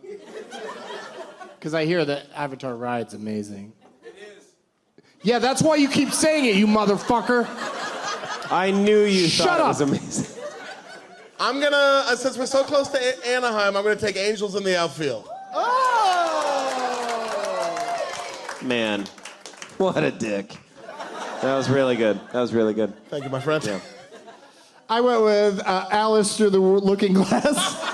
Because I hear that Avatar ride's amazing. It is. Yeah, that's why you keep saying it, you motherfucker. I knew you Shut thought it up. was amazing. I'm gonna, since we're so close to Anaheim, I'm gonna take Angels in the outfield. Man, what a dick. That was really good. That was really good. Thank you, my friend. Yeah. I went with Alice Through the Looking Glass.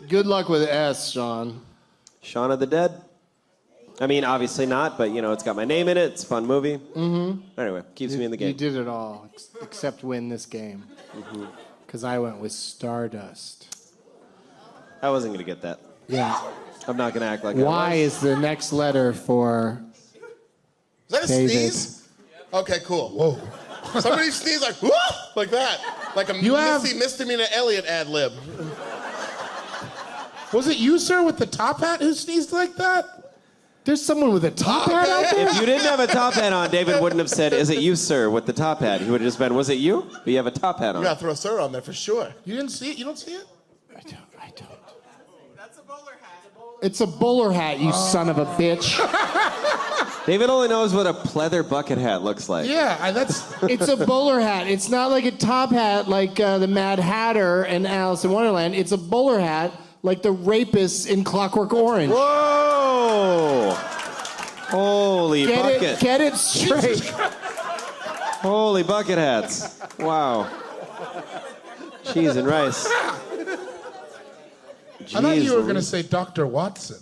Good luck with S, Sean. Shaun of the Dead. I mean, obviously not, but it's got my name in it. It's a fun movie. Mm-hmm. Anyway, keeps me in the game. You did it all, except win this game. Because I went with Stardust. I wasn't going to get that. Yeah. I'm not going to act like Y is the next letter for Is that a David. sneeze? Okay, cool. Whoa. Somebody sneeze like, whoa, like that. Like a misdemeanor Elliot ad lib. Was it you, sir, with the top hat who sneezed like that? There's someone with a top hat out there? If you didn't have a top hat on, David wouldn't have said, "Is it you, sir?" with the top hat. He would have just been, "Was it you?" But you have a top hat on. You gotta throw sir on there for sure. You didn't see it? You don't see it? I don't. It's a bowler hat, you son of a bitch. David only knows what a pleather bucket hat looks like. Yeah, that's... It's a bowler hat. It's not like a top hat like the Mad Hatter and Alice in Wonderland. It's a bowler hat like the rapists in Clockwork Orange. Whoa! Holy bucket. Get it straight. Holy bucket hats. Wow. Cheese and rice. I thought you were Jeez going to say Dr. Watson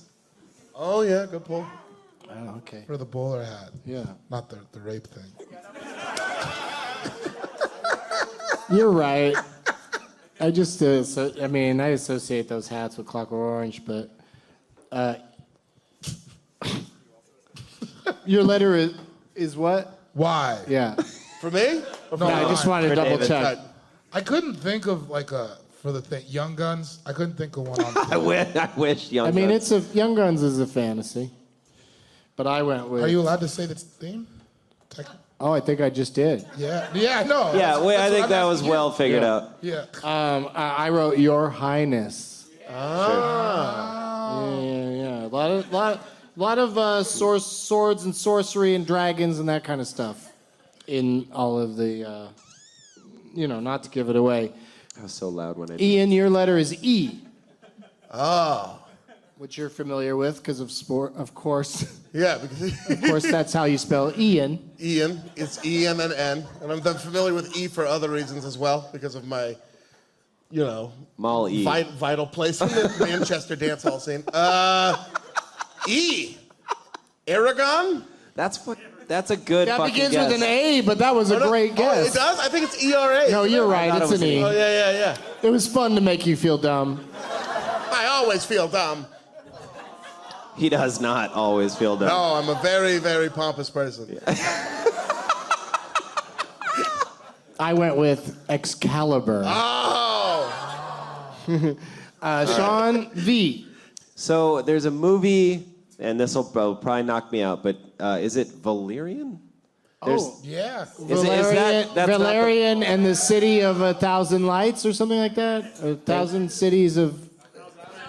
Oh yeah, good pull. Oh, okay. for the bowler hat. Yeah. Not the rape thing. You're right. I just, I associate those hats with Clockwork Orange, but your letter is what? Why? Yeah. For me? No, I just wanted to For double David. check. I couldn't think of for the thing, Young Guns. I couldn't think of one on I wish Young I mean, Guns. Young Guns is a fantasy, but I went with. Are you allowed to say the theme? Oh, I think I just did. Yeah. Yeah, no. Yeah, wait, I that's think what that I'm was asking well figured Yeah. out. you. Yeah. I wrote Your Highness. Ah. Yeah. A lot of swords and sorcery and dragons and that kind of stuff in all of the, not to give it away. I was so loud when I did. Ian, your letter is E. Oh. Which you're familiar with because of sport, of course. Yeah, because Of course, that's how you spell Ian. Ian, it's E and then N. And I'm familiar with E for other reasons as well, because of my, Mall E. vital place in the Manchester dance hall scene. E. Aragon? That's a good That fucking begins guess. with an A, but that was a great Oh, guess. it does? I think it's ERA. No, you're right. thought it It's was an E. Oh, yeah. It was fun to make you feel dumb. I always feel dumb. He does not always feel dumb. No, I'm a very, very pompous person. I went with Excalibur. Oh! Sean V. So there's a movie, and this will probably knock me out, but is it Valerian? Oh, Yeah. Is that's not the- Valerian and the City of a Thousand Lights or something like that? A thousand cities of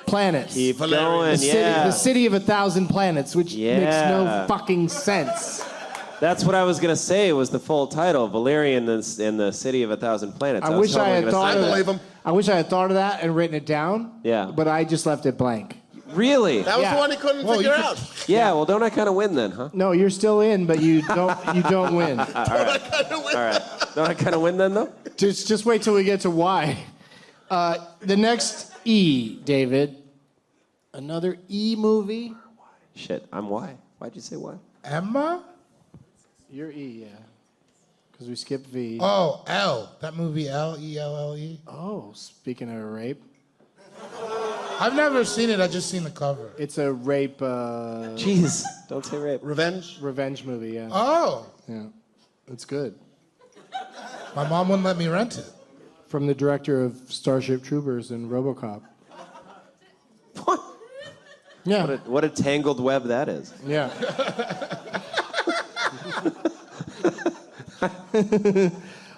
planets. Keep Valerian. going, The city of a thousand planets, which makes no Yeah. fucking sense. That's what I was gonna say. Was the full title Valerian and the City of a Thousand Planets? I was wish I totally had gonna thought say of that. believe that. him. I wish I had thought of that and written it down. Yeah. But I just left it blank. Really? That was Yeah. the one he couldn't Well, figure you out. Yeah. Well, don't I kind of win then, huh? No, you're still in, but you don't win. All right. Don't I kind of win then, though? Just wait till we get to Y. The next E, David. Another E movie. Shit. I'm Y. Why'd you say Y? Emma? You're E, yeah. Because we skipped V. Oh, L. That movie, L-E-L-L-E. Oh, speaking of rape, I've never seen it. I just seen the cover. it's a rape Jeez. Don't say rape. Revenge? revenge movie. Yeah, Oh. yeah, it's good. My mom wouldn't let me rent it. From the director of Starship Troopers and RoboCop. What? Yeah, What a tangled web that is. yeah.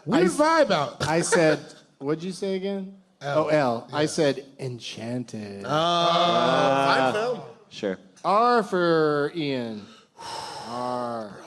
Weird vibe out. I said, what'd you say again? L. Oh, L. I said Enchanted. Fine film. Sure. R for Ian. R.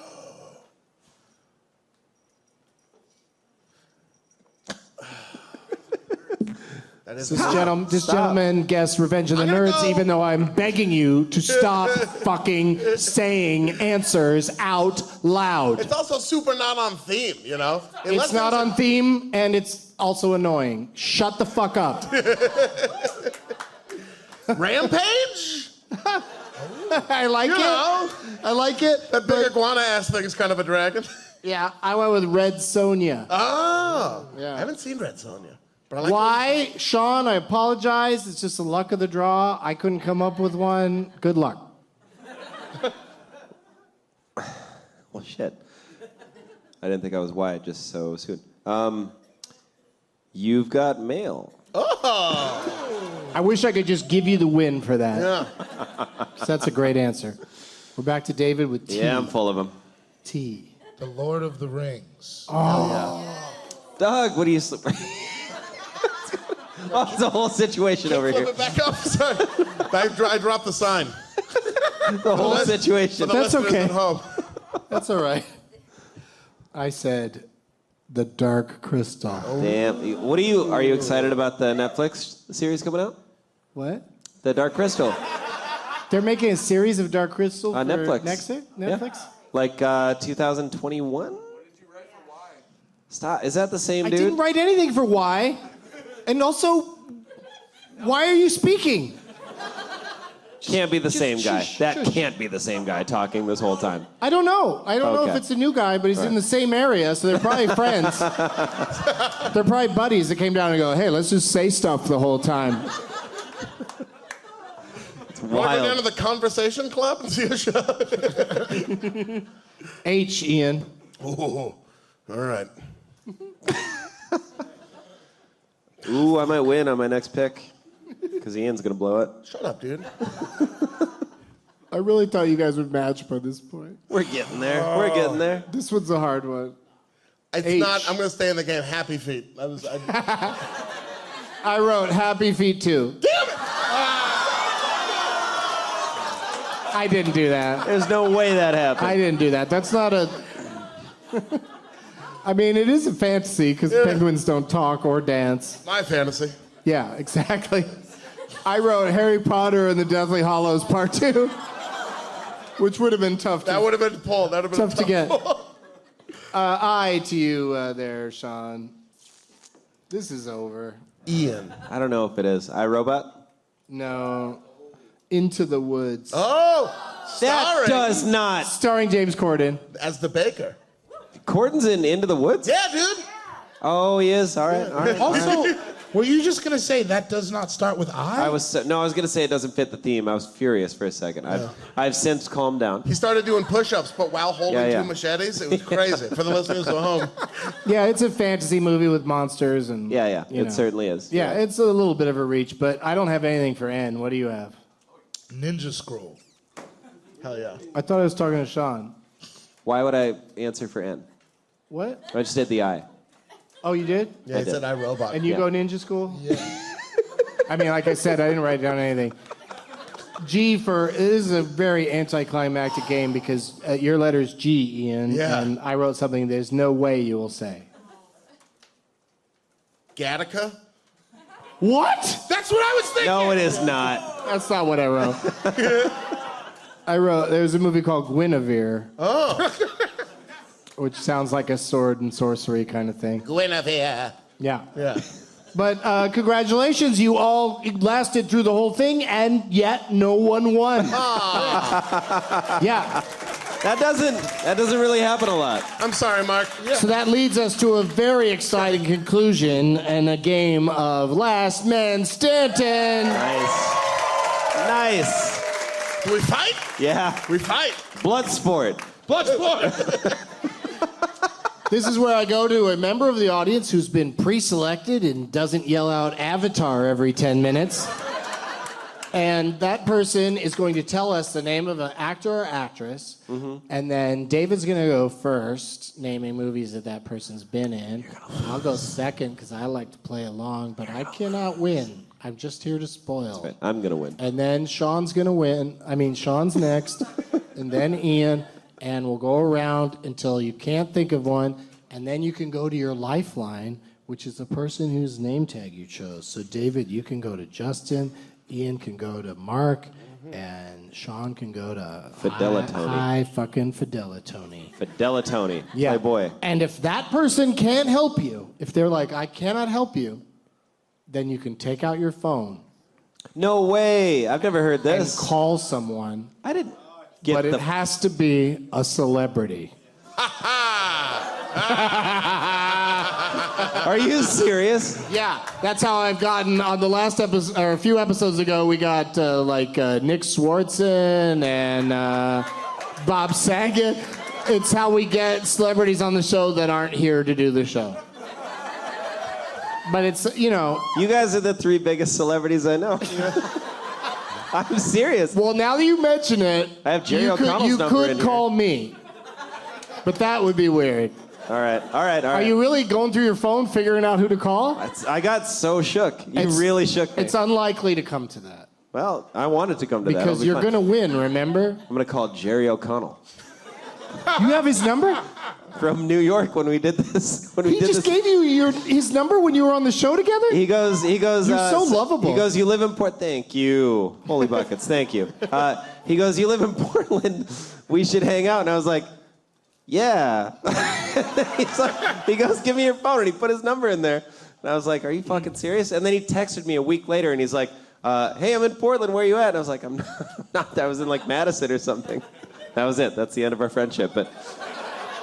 That is This gentleman guessed Revenge of the Nerds, even though I'm begging you to stop fucking saying answers out loud. It's also super not on theme, you know? It's not on theme, and it's also annoying. Shut the fuck up. Rampage? I like it. know. I like it. That big iguana ass thing is kind of a dragon. Yeah, I went with Red Sonja. Oh. Yeah. I haven't seen Red Sonja. But I like Why? Sean, I apologize. It's just the luck of the draw. I couldn't come up with one. Good luck. Well, shit. I didn't think I was wide just so soon. You've got mail. I wish I could just give you the win for that. Yeah. So that's a great answer. We're back to David with T. Yeah, I'm full of them. T. The Lord of the Rings. Doug, what are you... Oh, it's a whole situation over Flip here. it back up. Sorry. I dropped the sign. The whole situation. For the That's listeners okay. at home. That's all right. I said the Dark Crystal. Damn. What are you excited about the Netflix series coming out? What? The Dark Crystal. They're making a series of Dark Crystal for Netflix. Netflix? Yeah. Like 2021? Stop. Is that the same I dude? didn't write anything for Y. And also, why are you speaking? Can't be the same guy. shush, That shush. can't be the same guy talking this whole time. I don't know. I don't know if Okay. it's a new guy, but he's in the same area, so they're probably friends. They're probably buddies that came down and go, hey, let's just say stuff the whole time. It's Want to go wild. down to the Conversation Club and see a show? H, Ian. Ooh. All right. Ooh, I might win on my next pick. Because Ian's going to blow it. Shut up, dude. I really thought you guys would match by this point. We're getting there. We're getting there. This one's a hard one. It's H. not. I'm going to stay in the game. Happy Feet. I wrote Happy Feet 2. Damn it! I didn't do that. There's no way that happened. I didn't do that. That's not a... I mean, it is a fantasy because penguins don't talk or dance. My fantasy. Yeah, exactly. I wrote Harry Potter and the Deathly Hallows Part 2, which would have been tough That would have been pulled. That would have been tough to get. pull. I to you there, Sean. This is over. Ian. I don't know if it is. iRobot? No. Into the Woods. Oh! That Starring does not. Starring James Corden. as the baker. Corden's in Into the Woods? Yeah, dude. Oh, he is. All right. All right. Also, were you just going to say that does not start with I? I was going to say it doesn't fit the theme. I was furious for a second. I've since calmed down. He started doing push-ups, but while holding Yeah. two machetes. It was crazy. For the listeners at home. Yeah, it's a fantasy movie with monsters and. Yeah. you know. It certainly is. Yeah, it's a little bit of a reach, but I don't have anything for N. What do you have? Ninja Scroll. Hell yeah. I thought I was talking to Sean. Why would I answer for N? What? I just did the I. Oh, you did? Yeah, he did. said iRobot. And you Yeah. go ninja school? Yeah. I mean, like I said, I didn't write down anything. G for, it is a very anticlimactic game because your letter's G, Ian. Yeah. And I wrote something there's no way you will say. Gattaca? What? That's what I was thinking. No, it is not. That's not what I wrote. I wrote, there's a movie called Guinevere. Oh. Which sounds like a sword and sorcery kind of thing. Guinevere. Yeah. Yeah. But congratulations, you all lasted through the whole thing, and yet no one won. Yeah. That doesn't really happen a lot. I'm sorry, Mark. So that leads us to a very exciting conclusion and a game of Last Man Stanton. Nice. Do we fight? Yeah. We fight. Blood sport. Bloodsport. This is where I go to a member of the audience who's been pre-selected and doesn't yell out Avatar every 10 minutes. And that person is going to tell us the name of an actor or actress. And then David's going to go first, naming movies that person's been in. I'll go second because I like to play along, but I cannot win. I'm just here to spoil. I'm going to win. And then Sean's going to win. I mean, Sean's next. And then Ian. And we'll go around until you can't think of one. And then you can go to your lifeline, which is the person whose name tag you chose. So, David, you can go to Justin, Ian can go to Mark, and Sean can go to Fidelitoni. Hi fucking Fidelitoni. Fidelitoni. Yeah. Playboy. And if that person can't help you, if they're like, I cannot help you, then you can take out your phone No way. I've never heard and this. call someone, I didn't get but the... it has to be a celebrity. Are you serious? Yeah, that's how I've gotten on the last episode, or a few episodes ago, we got Nick Swartzen and Bob Saget. It's how we get celebrities on the show that aren't here to do the show. But it's, You guys are the 3 biggest celebrities I know. I'm serious. well, now that you mention it, I have Jerry you O'Connell's number could in here. call me. But that would be weird. All right. Are you really going through your phone figuring out who to call? I got so shook. You It's- really shook me. It's unlikely to come to that. Well, I wanted to come to that. Because you're going to win, remember? I'm going to call Jerry O'Connell You have his number? from New York when we did this. He just gave you his number when you were on the show together? He goes. You're so lovable. He goes, you live in Thank you. Holy buckets, thank you. He goes, you live in Portland. We should hang out. And I was like, yeah. He goes, give me your phone. And he put his number in there. And I was like, are you fucking serious? And then he texted me a week later and he's like, hey, I'm in Portland. Where are you at? And I was like, I'm not. I was in like Madison or something. That was it. That's the end of our friendship. But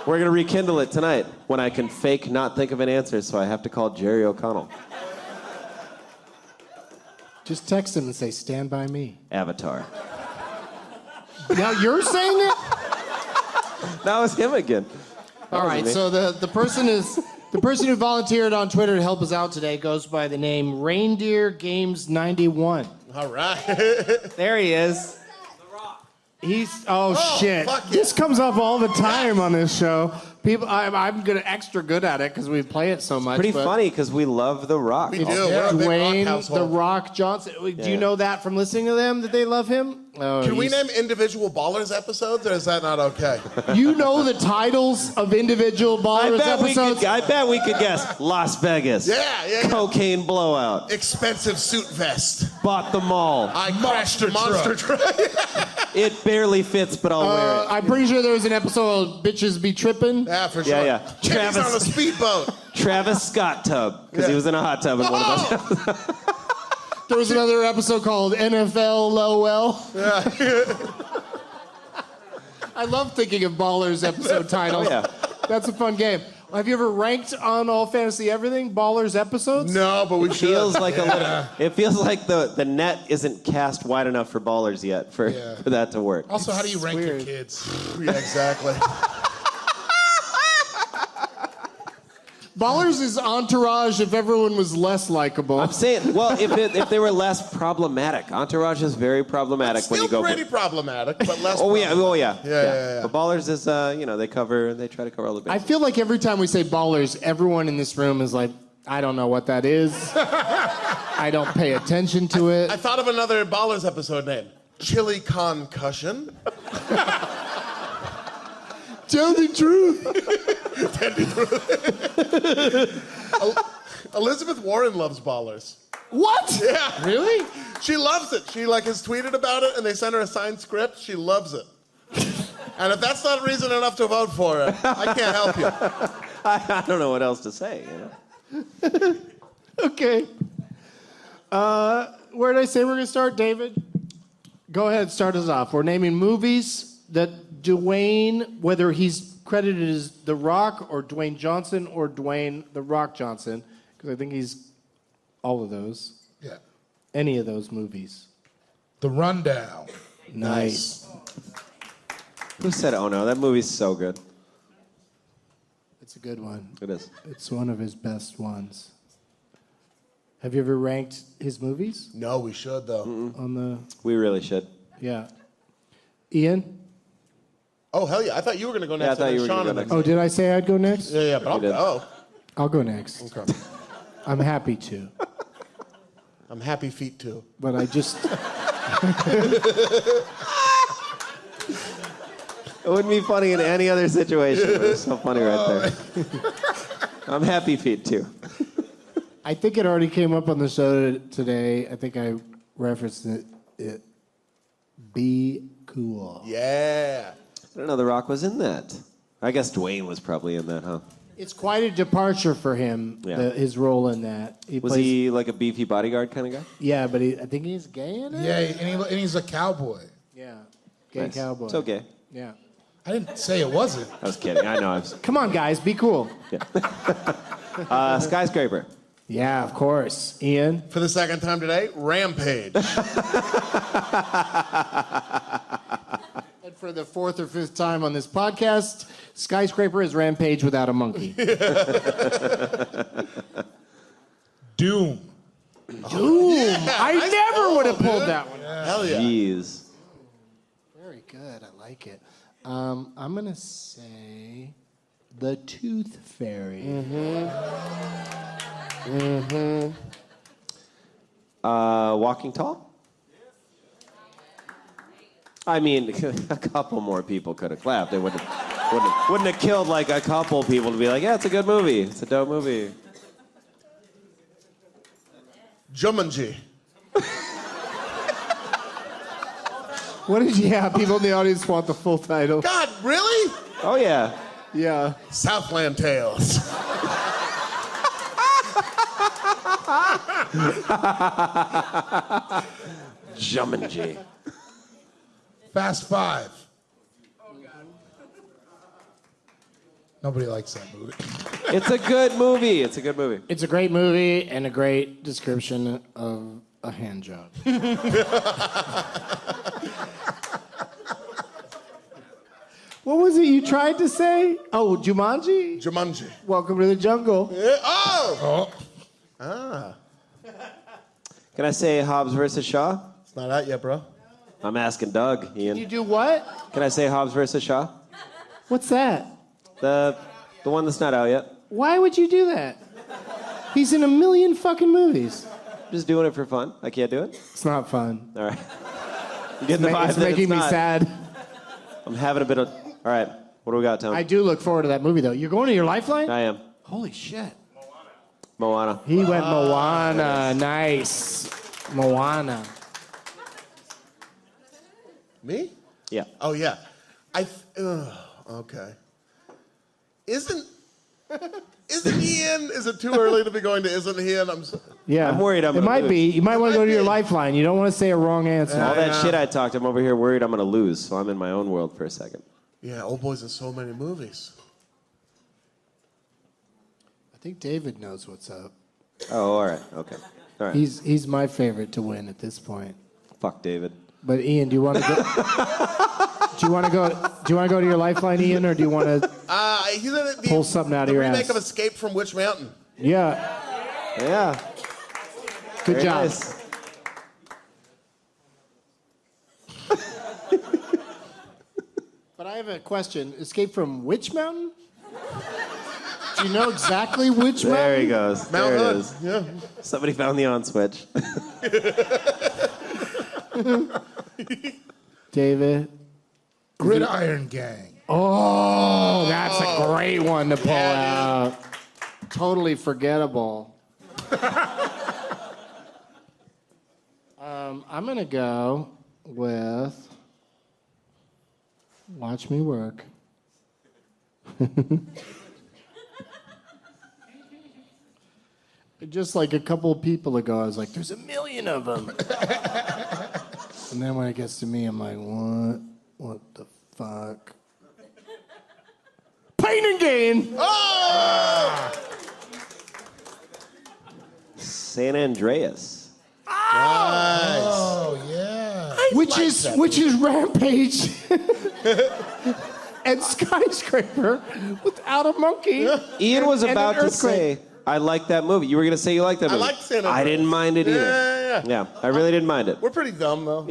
we're going to rekindle it tonight when I can fake not think of an answer, so I have to call Jerry O'Connell. Just text him and say, stand by me. Avatar. Now you're saying it? That was him again. All right, so the person who volunteered on Twitter to help us out today goes by the name Reindeer Games 91. All right. There he is. He's shit. fuck yeah. This comes up all the time on this show. People, I'm extra good at it because we play it so much. Pretty but funny because we love The Rock. We do. We're a big rock Dwayne household. the Rock Johnson. Do you know that from listening to them that they love him? Oh, Can we name individual Ballers episodes, or is that not okay? You know the titles of individual Ballers episodes? I bet we could guess. Las Vegas. Yeah. Cocaine blowout. Expensive suit vest. Bought the mall. I crashed a monster truck. It barely fits, but I'll wear it. I'm pretty sure there was an episode of Bitches Be Trippin'. Yeah, for sure. Yeah. Kenny's on a speedboat. Travis Scott tub, because he was in a hot tub in one of those. There was another episode called NFL LOL. I love thinking of Ballers episode titles. Oh, yeah. That's a fun game. Have you ever ranked on All Fantasy Everything Ballers episodes? No, but we should. It feels like the net isn't cast wide enough for ballers yet for that to work. Also, how do you rank your weird. kids? Yeah, exactly. Ballers is Entourage if everyone was less likable. I'm saying, well, if they were less problematic. Entourage is very problematic when Still you go. pretty problematic, but less. Oh yeah. Yeah. But Ballers is, they try to cover all the I bases. feel like every time we say Ballers, everyone in this room is like, I don't know what that is. I don't pay attention to it. I thought of another Ballers episode name. Chili Concussion. Tell the truth. Elizabeth Warren loves Ballers. What? Yeah. Really? She loves it. She has tweeted about it, and they sent her a signed script. She loves it. And if that's not reason enough to vote for it, I can't help you. I don't know what else to say. Okay. Where did I say we're going to start, David? Go ahead, start us off. We're naming movies that Dwayne, whether he's credited as The Rock or Dwayne Johnson or Dwayne The Rock Johnson, because I think he's all of those. Yeah. Any of those movies. The Rundown. Nice. Who said, oh no, that movie's so good. It's a good one. It is. It's one of his best ones. Have you ever ranked his movies No, we should, though. on the... We really should. Yeah. Ian? Oh, hell yeah. I thought you were going to go Yeah, I next. thought and you then were Sean gonna and go then- next. Oh, did I say I'd go next? Yeah, but I'll did. go. I'll go next. Okay. I'm happy to. I'm happy feet, too. But I just... It wouldn't be funny in any other situation, but it's so funny right there. I'm happy feet too. I think it already came up on the show today. I think I referenced it. Be cool. Yeah. I don't know The Rock was in that. I guess Dwayne was probably in that, huh? It's quite a departure for him, Yeah. his role in that. Was he like a beefy bodyguard kind of guy? Yeah, but I think he's gay in it? Yeah, and he's a cowboy. Yeah. Gay Nice. cowboy. It's okay. Yeah. I didn't say it wasn't. I was kidding. I know. I was. Come on, guys, be cool. Skyscraper. Yeah, of course. Ian? For the second time today, Rampage. And for the fourth or fifth time on this podcast, Skyscraper is Rampage without a monkey. Doom. Doom! I never would have pulled that one. Hell yeah. Jeez. Very good. I like it. I'm going to say The Tooth Fairy. Walking Tall? I mean, a couple more people could have clapped. It wouldn't have killed like a couple people to be like, yeah, it's a good movie. It's a dope movie. Jumanji. What did you have? People in the audience want the full title. God, really? Oh, yeah. Yeah. Southland Tales. Jumanji. Fast Five. Nobody likes that movie. It's a good movie. It's a good movie. It's a great movie and a great description of a hand job. What was it you tried to say? Oh, Jumanji? Jumanji. Welcome to the jungle. Yeah. Oh! Can I say Hobbs versus Shaw? It's not out yet, bro. I'm asking Doug, Ian. You do what? Can I say Hobbs versus Shaw? What's that? The one that's not out yet. Why would you do that? He's in a million fucking movies. Just doing it for fun. I can't do it. It's not fun. All right. You get the vibe It's that making me not. sad. I'm having a bit of. All right. What do we got, Tom? I do look forward to that movie, though. You're going to your Lifeline? I am. Holy shit. Moana. He went Moana. Nice. Moana. Me? Yeah. Oh, yeah. Okay. Isn't Ian? Is it too early to be going to Isn't Ian? Yeah. I'm worried I'm It gonna might lose. be. You might want to go to your be. Lifeline. You don't want to say a wrong answer. All that shit I talked, I'm over here worried I'm going to lose, so I'm in my own world for a second. Yeah, Old Boy's in so many movies. I think David knows what's up. Oh, all right. Okay. All right. He's my favorite to win at this point. Fuck David. But Ian, do you want to go? Do you want to go to your Lifeline, Ian, or do you want to? He's in the, Pull something out of your remake ass. of Escape from Witch Mountain. Yeah. Yeah. Good Very job. nice. But I have a question. Escape from which mountain? Do you know exactly which mountain? There he goes. Mount there Hood. it is. Yeah. Somebody found the on switch. David. Gridiron Gang. Oh, that's a great one to pull out. Totally forgettable. I'm going to go with Watch Me Work. Just like a couple of people ago, I was like, there's a million of them. And then when it gets to me, I'm like, what? What the fuck? Pain and Gain! San Andreas. Oh, yeah. Which is Rampage and Skyscraper without a monkey. Ian was And an about to earthquake. say, I like that movie. You were going to say you liked that movie. liked San I Andreas. didn't mind it either. Yeah. I really didn't mind it. We're pretty dumb, though.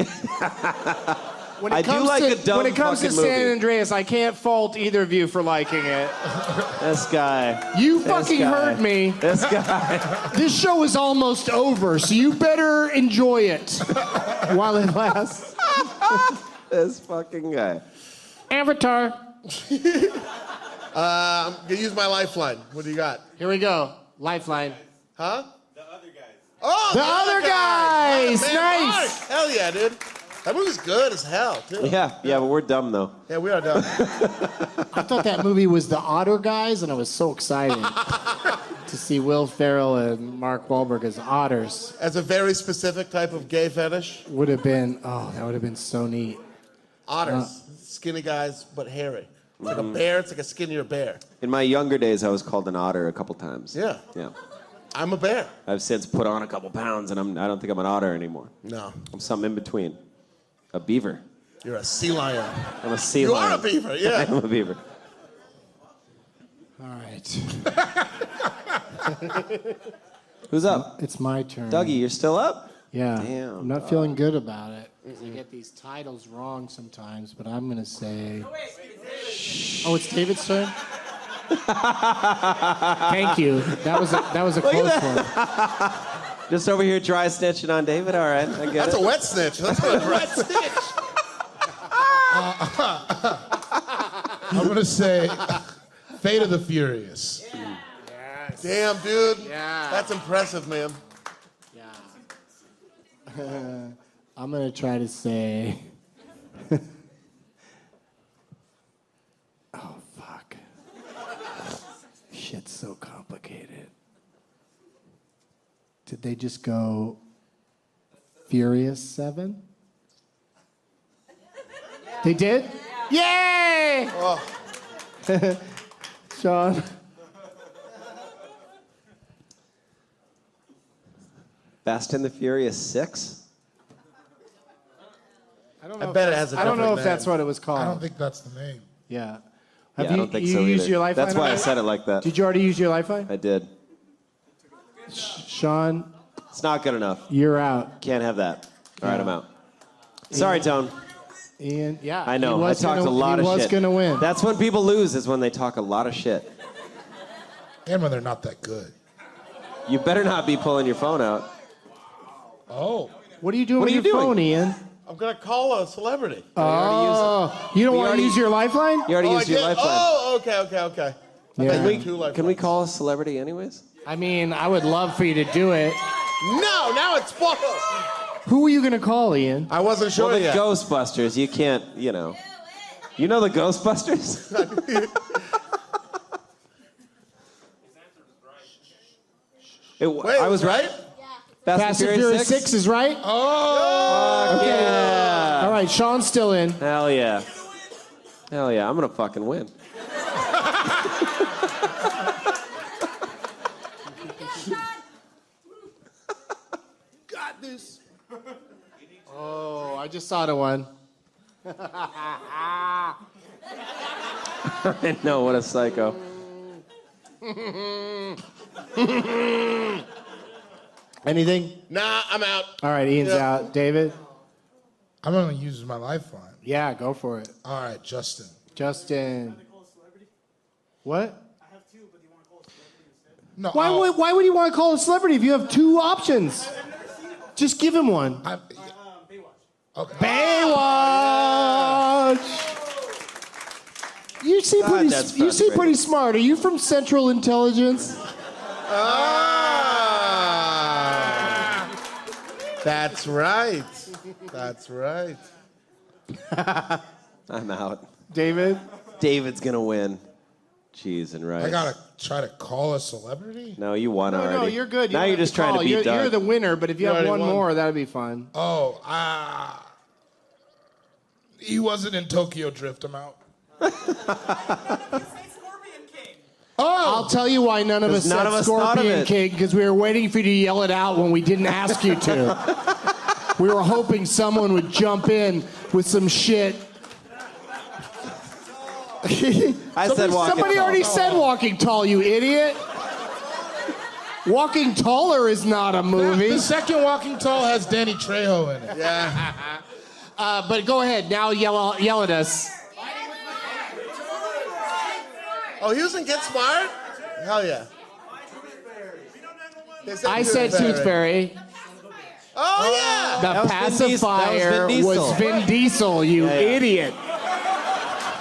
When I it do comes like to, a dumb when it comes to fucking San movie. Andreas, I can't fault either of you for liking it. This guy. You This fucking guy. heard me. This guy. This show is almost over, so you better enjoy it while it lasts. This fucking guy. Avatar. I'm gonna use my lifeline. What do you got? Here we go. Lifeline. Huh? Oh, The Other Guys. Man, Nice. Mark. Hell yeah, dude. That movie's good as hell, too. Yeah, but we're dumb though. Yeah, we are done. I thought that movie was The Otter Guys, and I was so excited to see Will Ferrell and Mark Wahlberg as otters. As a very specific type of gay fetish. Would have been, that would have been so neat. Otters. Skinny guys, but hairy. It's like a bear. It's like a skinnier bear. In my younger days, I was called an otter a couple times. Yeah. Yeah. I'm a bear. I've since put on a couple pounds, and I don't think I'm an otter anymore. No. I'm something in between. A beaver. You're a sea lion. I'm a sea You lion. are a beaver, yeah. I'm a beaver. All right. Who's up? It's my turn. Dougie, you're still up? Yeah. Damn, I'm not feeling good about it. I get these titles wrong sometimes, but I'm going to say... Oh, it's David's turn? Thank you. That was a close one. Just over here dry snitching on David? All right, I get That's it. a wet snitch. That's a wet snitch. I'm gonna say Fate of the Furious. Damn, dude. Yeah. That's impressive, man. Yeah. I'm going to try to say... Oh, fuck. Shit's so complicated. Did they just go Furious 7? They did? Yay! Oh. Sean? Fast and the Furious 6? I don't I bet it has a I don't know different if that's name. what it was called. I don't think that's the name. Yeah. Yeah, I don't think so used either. your lifeline? That's why I already? said it like that. Did you already use your lifeline? I did. Sean, It's not good enough. you're out. Can't have that. All right, I'm out. Sorry, Tone. Ian, yeah. I know. he I was talked gonna- a lot of He was shit. going to win. That's when people lose, is when they talk a lot of shit. And when they're not that good. You better not be pulling your phone out. Oh. What are you doing What with are you your doing? phone, Ian? I'm going to call a celebrity. Oh, you don't We want to already- use your lifeline? You already Oh, I used your did? lifeline. Oh, okay. Yeah. Can we call a celebrity anyways? I mean, I would love for you to do it. No, now it's spoiled. Who were you going to call, Ian? I wasn't sure Well, the yet. Ghostbusters. You can't, You know the Ghostbusters? I was right? Fast and Furious 6 is right? Oh, Okay. yeah. All right, Sean's still in. Hell yeah. Hell yeah. I'm going to fucking win. Got this. Oh, I just thought of one. I know, what a psycho. Anything? Nah, I'm out. All right, Ian's Yeah. out. David? I'm gonna use my lifeline. Yeah, go for it. All right, Justin. Justin. What? No, Why would you want to call a celebrity if you have two options? Just give him one. Okay. Baywatch. You seem God, that's pretty. You seem frustrating. pretty smart. Are you from Central Intelligence? Ah. That's right. That's right. I'm out. David. David's going to win. Cheese and rice. I gotta try to call a celebrity? No, you won already. No, you're good. You Now don't you're have just to trying to call. beat You're Doug. the winner, but if you have already one won. more, that'd be fun. Oh, he wasn't in Tokyo Drift. I'm out. I'll tell you why none of us None said of us thought of Scorpion it. King, because we were waiting for you to yell it out when we didn't ask you to. We were hoping someone would jump in with some shit. I said walking Somebody tall. already said Walking Tall, you idiot. Walking Taller is not a movie. The second Walking Tall has Danny Trejo in it. Yeah. But go ahead, now yell at us. Oh, he was in Get Smart? Hell yeah. They I said Tooth Fairy. Oh, yeah. The That was Vin Diesel. pacifier That was Vin was Vin Diesel, you yeah. idiot.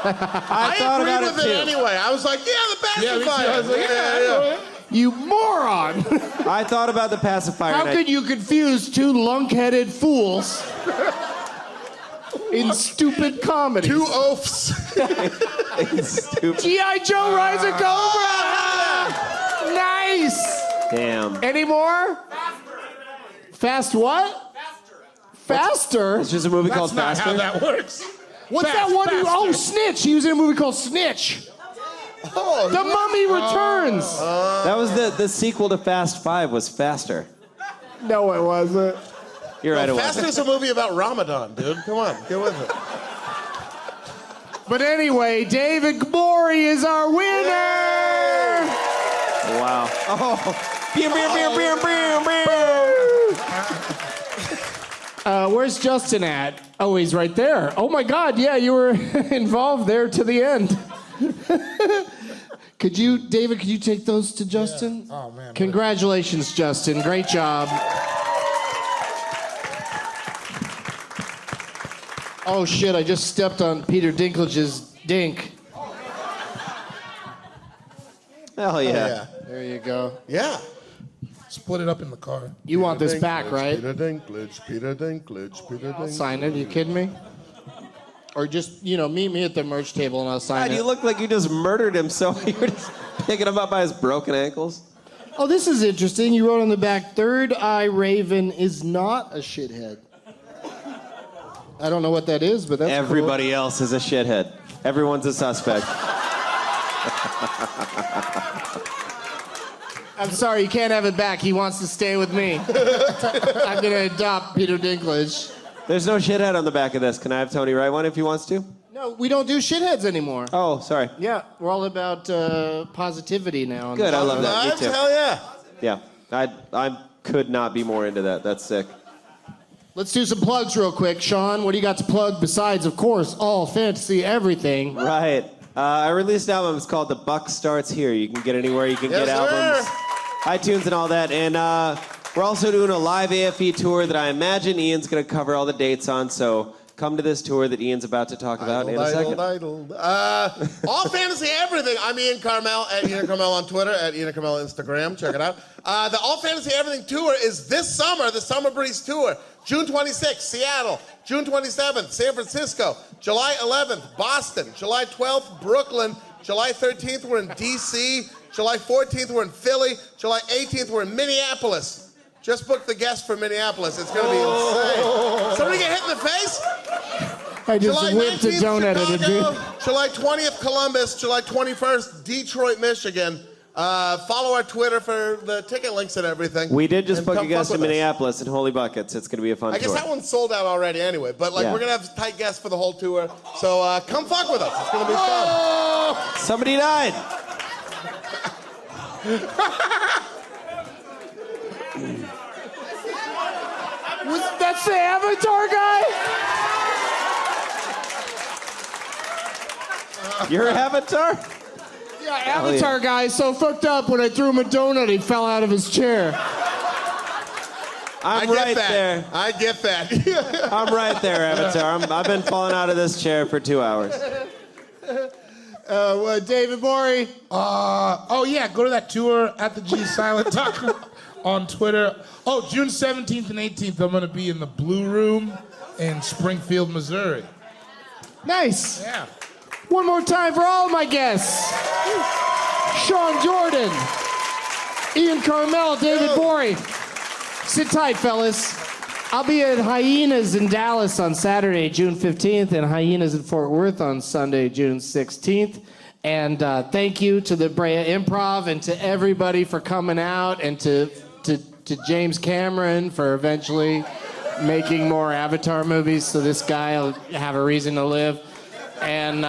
I I thought agreed about with it it too. anyway. I was like, yeah, the Yeah, me too. pacifier. I was like, yeah. You moron! I thought about the pacifier. How and could you confuse two lunk-headed fools in stupid comedy? Two oafs. Stupid. G.I. Joe Rise of Cobra! Nice! Damn. Any more? Fast what? Faster? It's just a movie That's called not Faster. how that works. What's Fast, that one? faster. Oh, Snitch. He was in a movie called Snitch. Oh, The Mummy Returns. That was the sequel to Fast 5 was Faster. No, it wasn't. You're right, it was. Faster's a movie about Ramadan, dude. Come on, get with it. But anyway, David Gborie is our winner. Wow. Oh. Beer, beer, beer, beer, beer, beer. Where's Justin at? Oh, he's right there. Oh my God, yeah, you were involved there to the end. David, could you take those to Justin? Yeah. Oh, man. Congratulations, Justin. Great job. Oh shit, I just stepped on Peter Dinklage's dink. Hell yeah. There you go. Yeah. Split it up in the car. You want this back, right? Peter Dinklage, Peter Dinklage, Peter Dinklage. Sign it, you kidding me? Or just, meet me at the merch table and I'll sign God, it. you look like you just murdered him, so you're just picking him up by his broken ankles. Oh, this is interesting. You wrote on the back, Third Eye Raven is not a shithead. I don't know what that is, but that's Everybody else is a shithead. Everyone's a suspect. I'm sorry, you can't have it back. He wants to stay with me. I'm going to adopt Peter Dinklage. There's no shithead on the back of this. Can I have Tony write one if he wants to? No, we don't do shitheads anymore. Oh, sorry. Yeah, we're all about positivity now. on Good, the- I love that. Me Knives? too. Hell yeah. Yeah, I could not be more into that. That's sick. Let's do some plugs real quick. Sean, what do you got to plug besides, of course, all fantasy everything? Right. I released an album. It's called The Buck Starts Here. You can get anywhere you can Yes, get sir. albums. iTunes and all that. And we're also doing a live AFE tour that I imagine Ian's going to cover all the dates on. So come to this tour that Ian's about to talk about in a second. All fantasy everything. I'm Ian Karmel at Ian Karmel on Twitter, at Ian Karmel on Instagram. Check it out. The All Fantasy Everything tour is this summer, the Summer Breeze tour. June 26th, Seattle. June 27th, San Francisco. July 11th, Boston. July 12th, Brooklyn. July 13th, we're in D.C. July 14th, we're in Philly. July 18th, we're in Minneapolis. Just booked the guest for Minneapolis. It's going to be insane. Somebody get hit in the face? I just July whipped a 19th, donut at a Chicago. dude. July 20th, Columbus. July 21st, Detroit, Michigan. Follow our Twitter for the ticket links and everything. We did just And book a come guest fuck in with us. Minneapolis in Holy Buckets. It's going to be a fun I guess tour. that one's sold out already anyway, but Yeah. we're going to have tight guests for the whole tour. So come fuck with us. It's going to be fun. Somebody died. That's the Avatar guy? Your avatar? Yeah, Avatar guy is so fucked up when I threw him a donut, he fell out of his chair. I'm I get right that. there. I get that. I'm right there, Avatar. I've been falling out of this chair for 2 hours. David Gborie. Oh, yeah, go to that tour at the G Silent Talk on Twitter. Oh, June 17th and 18th, I'm going to be in the Blue Room in Springfield, Missouri. Nice. Yeah. One more time for all my guests. Sean Jordan, Ian Karmel, David Gborie. Sit tight, fellas. I'll be at Hyenas in Dallas on Saturday, June 15th, and Hyenas in Fort Worth on Sunday, June 16th. And thank you to the Brea Improv and to everybody for coming out, and to James Cameron for eventually making more Avatar movies so this guy will have a reason to live. And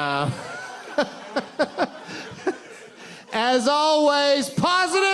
as always, positive